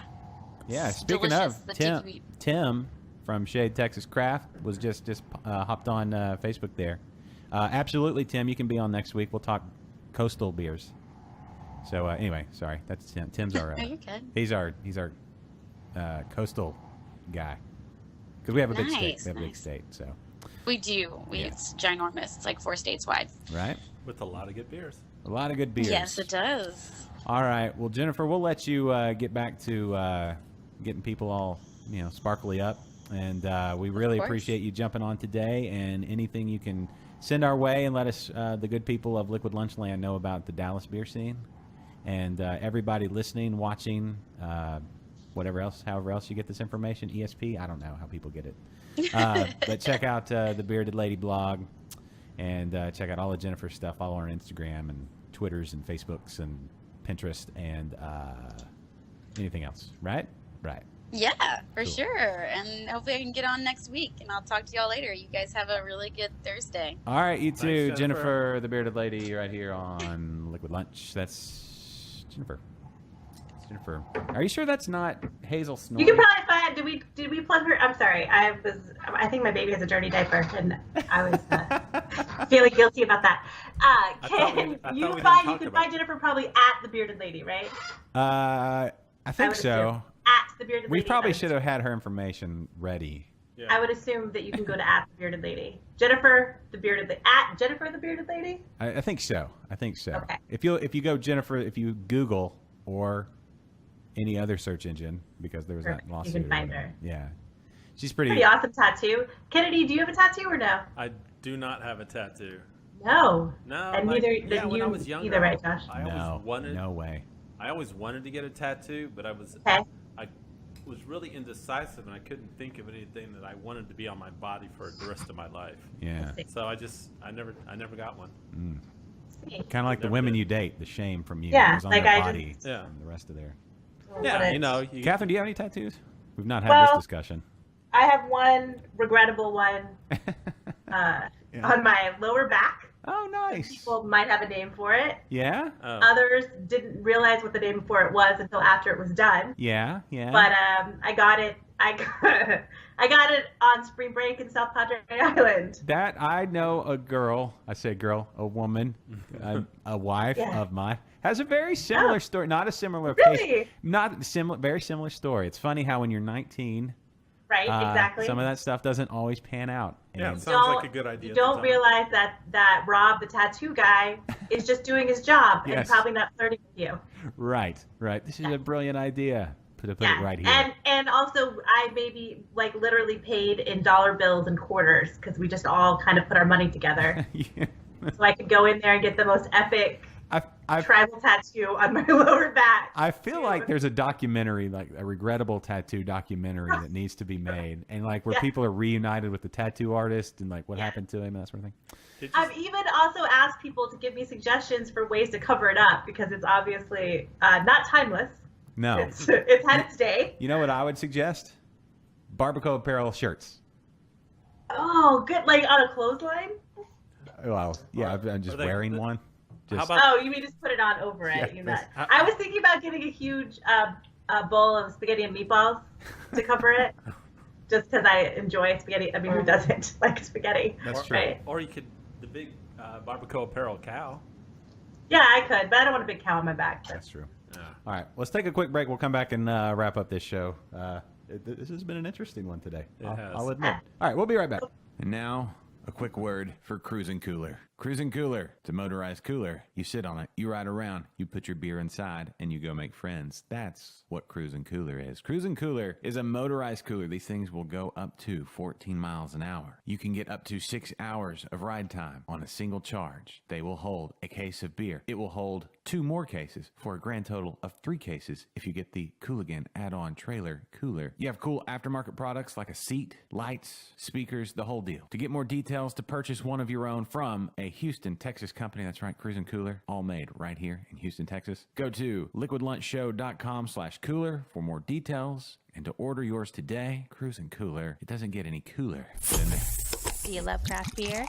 Yeah. It's Speaking delicious, of the Tim, tiki wheat. Tim from Shade Texas Craft was just hopped on Facebook there. Absolutely, Tim. You can be on next week. We'll talk coastal beers. So anyway, sorry. That's Tim. Tim's our. No, you're good. He's our coastal guy, because we have a big state. Nice, We have a big nice. state. So. We do. It's ginormous. It's like 4 states wide. Right. With a lot of good beers. A lot of good beers. Yes, it does. All right. Well, Jennifer, we'll let you get back to getting people all sparkly up, and we really course. appreciate you jumping on today. And anything you can send our way, and let us, the good people of Liquid Lunchland, know about the Dallas beer scene, and everybody listening, watching, however else you get this information. ESP. I don't know how people get it, but check out the Bearded Lady blog, and check out all of Jennifer's stuff. Follow her on Instagram and Twitters and Facebooks and Pinterest and anything else. Right. Yeah, for Cool. sure. And hopefully I can get on next week, and I'll talk to y'all later. You guys have a really good Thursday. All right, you too, Thanks, Jennifer, the Bearded Lady, right here on Liquid Lunch. That's Jennifer. It's Jennifer. Are you sure that's not Hazel Snorri? You can probably find. Did we plug her? I'm sorry. I think my baby has a dirty diaper, and I was feeling guilty about that. You can find Jennifer probably at the Bearded Lady, right? I think would so. assume. At the Bearded We Lady. probably should have had her information ready. I would assume that you can go to at the Bearded Lady. Jennifer the Bearded Lady. At Jennifer the Bearded Lady. I think so. Okay. If you go Jennifer, if you Google or any other search engine, because there was Perfect. that You lawsuit. can or find whatever. her. Yeah, she's pretty. Pretty awesome tattoo. Kennedy, do you have a tattoo or no? I do not have a tattoo. No. No. And like, neither yeah, when you I was younger, either, right, Josh? I always wanted. No way. I always wanted to get a tattoo, but I was really indecisive, and I couldn't think of anything that I wanted to be on my body for the rest of my life. Yeah. So I never got one. Kind of like the women you date, the shame from you. Yeah, is on like their I body just- Yeah. and the rest of their. Yeah, Catherine, do you have any tattoos? We've not had Well, this discussion. I have one regrettable one on my lower back. Oh, nice. People might have a name for it. Yeah. Others didn't realize what the name for it was until after it was done. Yeah. But I got it I got it on spring break in South Padre Island. That I know a girl. I say girl, a woman, a wife of mine has a very similar story. Not a similar case. Really? Not similar. Very similar story. It's funny how when you're 19, Right, exactly. some of that stuff doesn't always pan out. Yeah, And- it sounds like a good idea. You at the don't time. realize that Rob, the tattoo guy, is just doing his job and Yes. probably not flirting with you. Right. This is a brilliant idea. Put it right here. And also, I maybe like literally paid in dollar bills and quarters because we just all kind of put our money together. So I could go in there and get the most epic tribal tattoo on my lower back. I feel like there's a documentary, like a regrettable tattoo documentary that needs to be made, and like where people are reunited with the tattoo artist and like what happened to him and that sort of thing. I've even also asked people to give me suggestions for ways to cover it up because it's obviously not timeless. No. It's had its day. You know what I would suggest? Barbacoa apparel shirts. Oh, good. Like on a clothesline? Well, yeah, I'm just wearing one. Just, Oh, you mean just put it on over it? Yeah, You that's- nut. I was thinking about getting a huge bowl of spaghetti and meatballs to cover it, just because I enjoy spaghetti. I mean, who doesn't like spaghetti? Right? Or you could the big barbacoa apparel cow. Yeah, I could, but I don't want a big cow on my back. That's true. All right, let's take a quick break. We'll come back and wrap up this show. This has been an interesting one today. I'll admit. All right, we'll be right back. And now, a quick word for Cruising Cooler. Cruising Cooler. It's a motorized cooler. You sit on it, you ride around, you put your beer inside, and you go make friends. That's what Cruising Cooler is. Cruising Cooler is a motorized cooler. These things will go up to 14 miles an hour. You can get up to 6 hours of ride time on a single charge. They will hold a case of beer. It will hold 2 more cases for a grand total of 3 cases if you get the Cooligan add-on trailer cooler. You have cool aftermarket products like a seat, lights, speakers, the whole deal. To get more details, to purchase one of your own from a Houston, Texas company, that's right, Cruising Cooler, all made right here in Houston, Texas. Go to liquidlunchshow.com/cooler for more details and to order yours today. Cruising Cooler. It doesn't get any cooler than this. Do you love craft beer?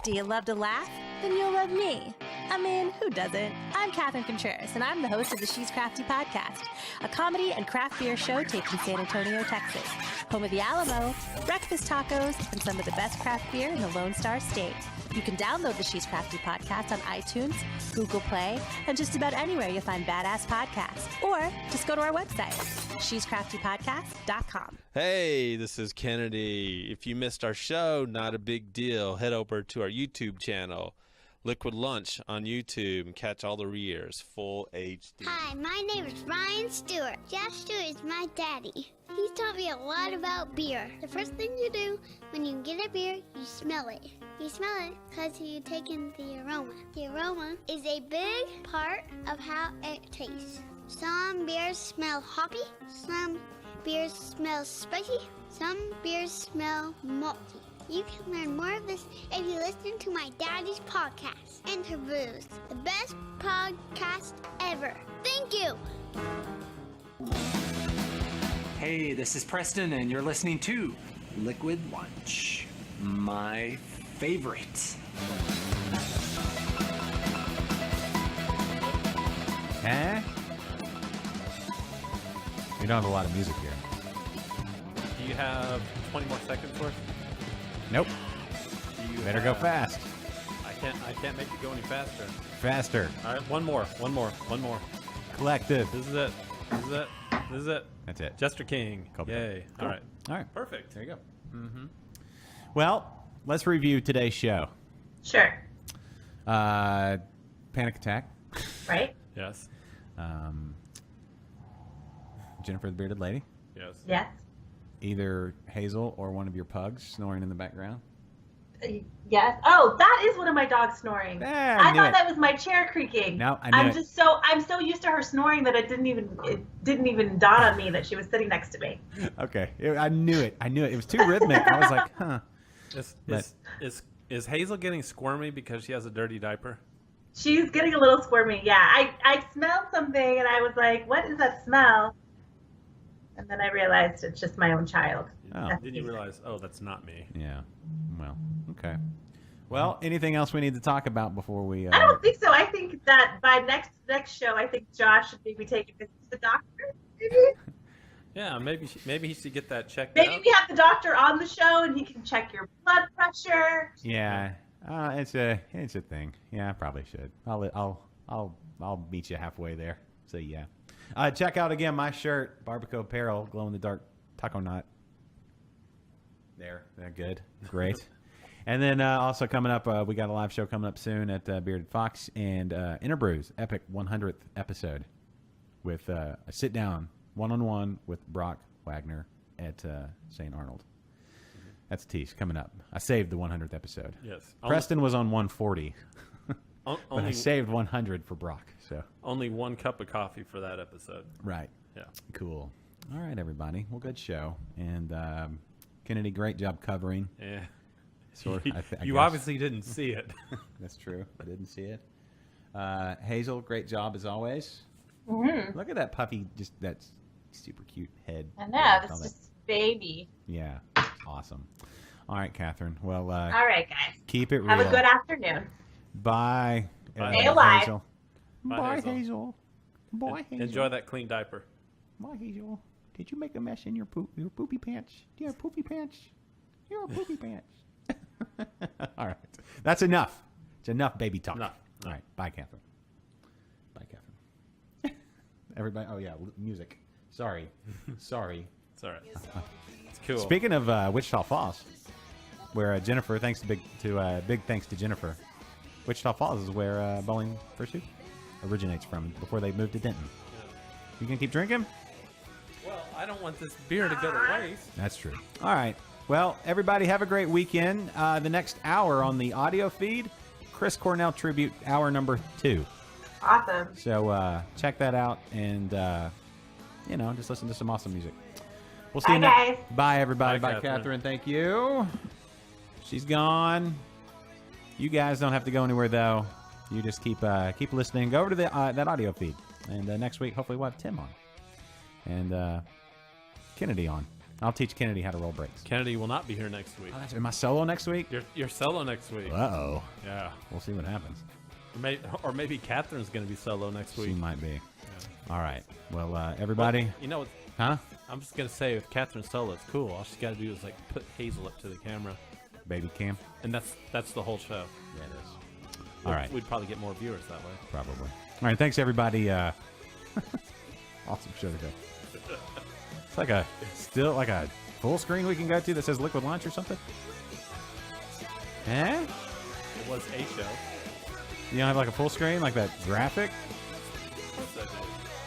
Do you love to laugh? Then you'll love me. I mean, who doesn't? I'm Catherine Contreras, and I'm the host of the She's Crafty podcast, a comedy and craft beer show taped in San Antonio, Texas, home of the Alamo, breakfast tacos, and some of the best craft beer in the Lone Star State. You can download the She's Crafty podcast on iTunes, Google Play, and just about anywhere you'll find badass podcasts. Or just go to our website, shescraftypodcast.com. Hey, this is Kennedy. If you missed our show, not a big deal. Head over to our YouTube channel, Liquid Lunch on YouTube, and catch all the years, full HD. Hi, my name is Ryan Stewart. Josh Stewart is my daddy. He's taught me a lot about beer. The first thing you do when you get a beer, you smell it. You smell it because you take in the aroma. The aroma is a big part of how it tastes. Some beers smell hoppy, some beers smell spicy, some beers smell malty. You can learn more of this if you listen to my daddy's podcast, Interviews, the best podcast ever. Thank you. Hey, this is Preston, and you're listening to Liquid Lunch, my favorite. Huh? We don't have a lot of music here. Do you have 20 more seconds worth? Nope. Do you Better go have- fast. I can't make it go any faster. Faster. All right, one more. Collective. This is it. That's it. Jester King. Cobra. Yay. Cool. All right. All right. Perfect. There you go. Mm-hmm. Well, let's review today's show. Sure. Panic Attack. Right? Yes. Jennifer the Bearded Lady. Yes. Yes. Either Hazel or one of your pugs snoring in the background. Yes. Oh, that is one of my dogs snoring. I I knew thought it. that was my chair creaking. No, I knew it. I'm so used to her snoring that it didn't even dawn on me that she was sitting next to me. Okay. I knew it. It was too rhythmic. I was like, huh. Is Hazel getting squirmy because she has a dirty diaper? She's getting a little squirmy. Yeah. I smelled something and I was like, what is that smell? And then I realized it's just my own child. Oh. Then you realize, oh, that's not me. Yeah. Well, okay. Well, anything else we need to talk about before we... I don't think so. I think that by next show, I think Josh should maybe take it to the doctor. Maybe? Yeah, maybe he should get that checked Maybe out. we have the doctor on the show and he can check your blood pressure. Yeah, it's a thing. Yeah, I probably should. I'll meet you halfway there. So yeah, check out again my shirt, Barbacoa Apparel, glow in the dark taco knot. They're good, great. And then also coming up, we got a live show coming up soon at Bearded Fox and Interbrews Epic 100th episode with a sit down one-on-one with Brock Wagner at St. Arnold. That's a tease coming up. I saved the 100th episode. Yes. Preston was on 140. But I Only- saved 100 for Brock. So Only 1 cup of coffee for that episode. right. Yeah. Cool. All right, everybody. Well, good show. And Kennedy, great job covering. Yeah. Sort of, I You guess. obviously didn't see it. That's true. I didn't see it. Hazel, great job as always. Mhm. Look at that puppy, just that super cute head. I know, All this that- is baby. Yeah, awesome. All right, Catherine. Well, All right, guys. keep it real. Have a good afternoon. Bye. Stay alive. Hazel. Bye, Bye, Hazel. Hazel. Bye, Hazel. Enjoy that clean diaper. Bye, Hazel. Did you make a mess in your poopy pants? Do you have poopy pants? You have poopy pants. All right. That's enough. It's enough baby talk. Enough. All right. Bye, Catherine. Bye, Catherine. Everybody. Oh, yeah. Music. Sorry. Sorry. It's all right. It's cool. Speaking of Wichita Falls, where Jennifer, big thanks to Jennifer. Wichita Falls is where Bowling for Soup originates from before they moved to Denton. You gonna keep drinking? Well, I don't want this beer to go to waste. That's true. All right. Well, everybody have a great weekend. The next hour on the audio feed, Chris Cornell tribute, hour number 2. Awesome. So check that out and just listen to some awesome music. We'll see Bye, you next. guys. Bye, everybody. Bye, Bye, Catherine. Catherine. Thank you. She's gone. You guys don't have to go anywhere though. You just keep listening. Go over to that audio feed, and next week hopefully we'll have Tim on and Kennedy on. I'll teach Kennedy how to roll breaks. Kennedy will not be here next week. Am I solo next week? You're solo next week. Uh-oh. Yeah. We'll see what happens. Or maybe Catherine's going to be solo next week. She might be. All right. Well, everybody. Well, you know what? Huh? I'm just going to say if Catherine's solo, it's cool. All she's got to do is put Hazel up to the camera. Baby cam. And that's the whole show. Yeah, it is. All right. We'd probably get more viewers that way. Probably. All right. Thanks, everybody. Awesome show today. It's like a full screen we can go to that says Liquid Lunch or something. Eh? It was a show. You don't have like a full screen, like that graphic? Of course I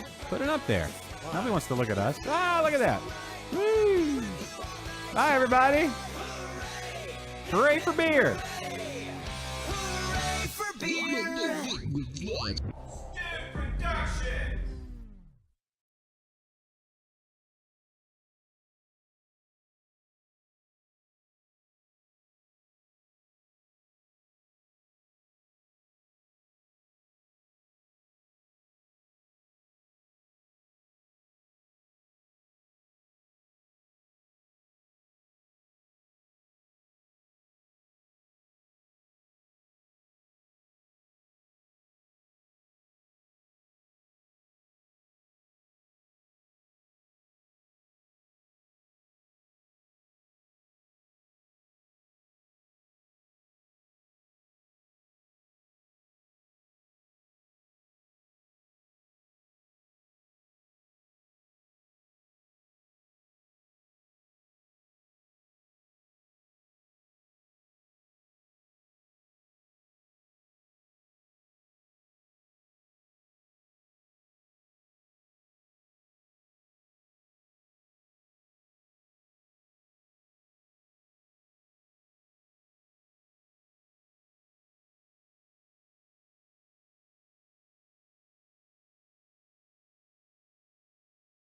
do. Put it up there. Nobody wants to look at us. Ah, look at that. Woo! Bye, everybody. Hooray for beer. For beer. Production.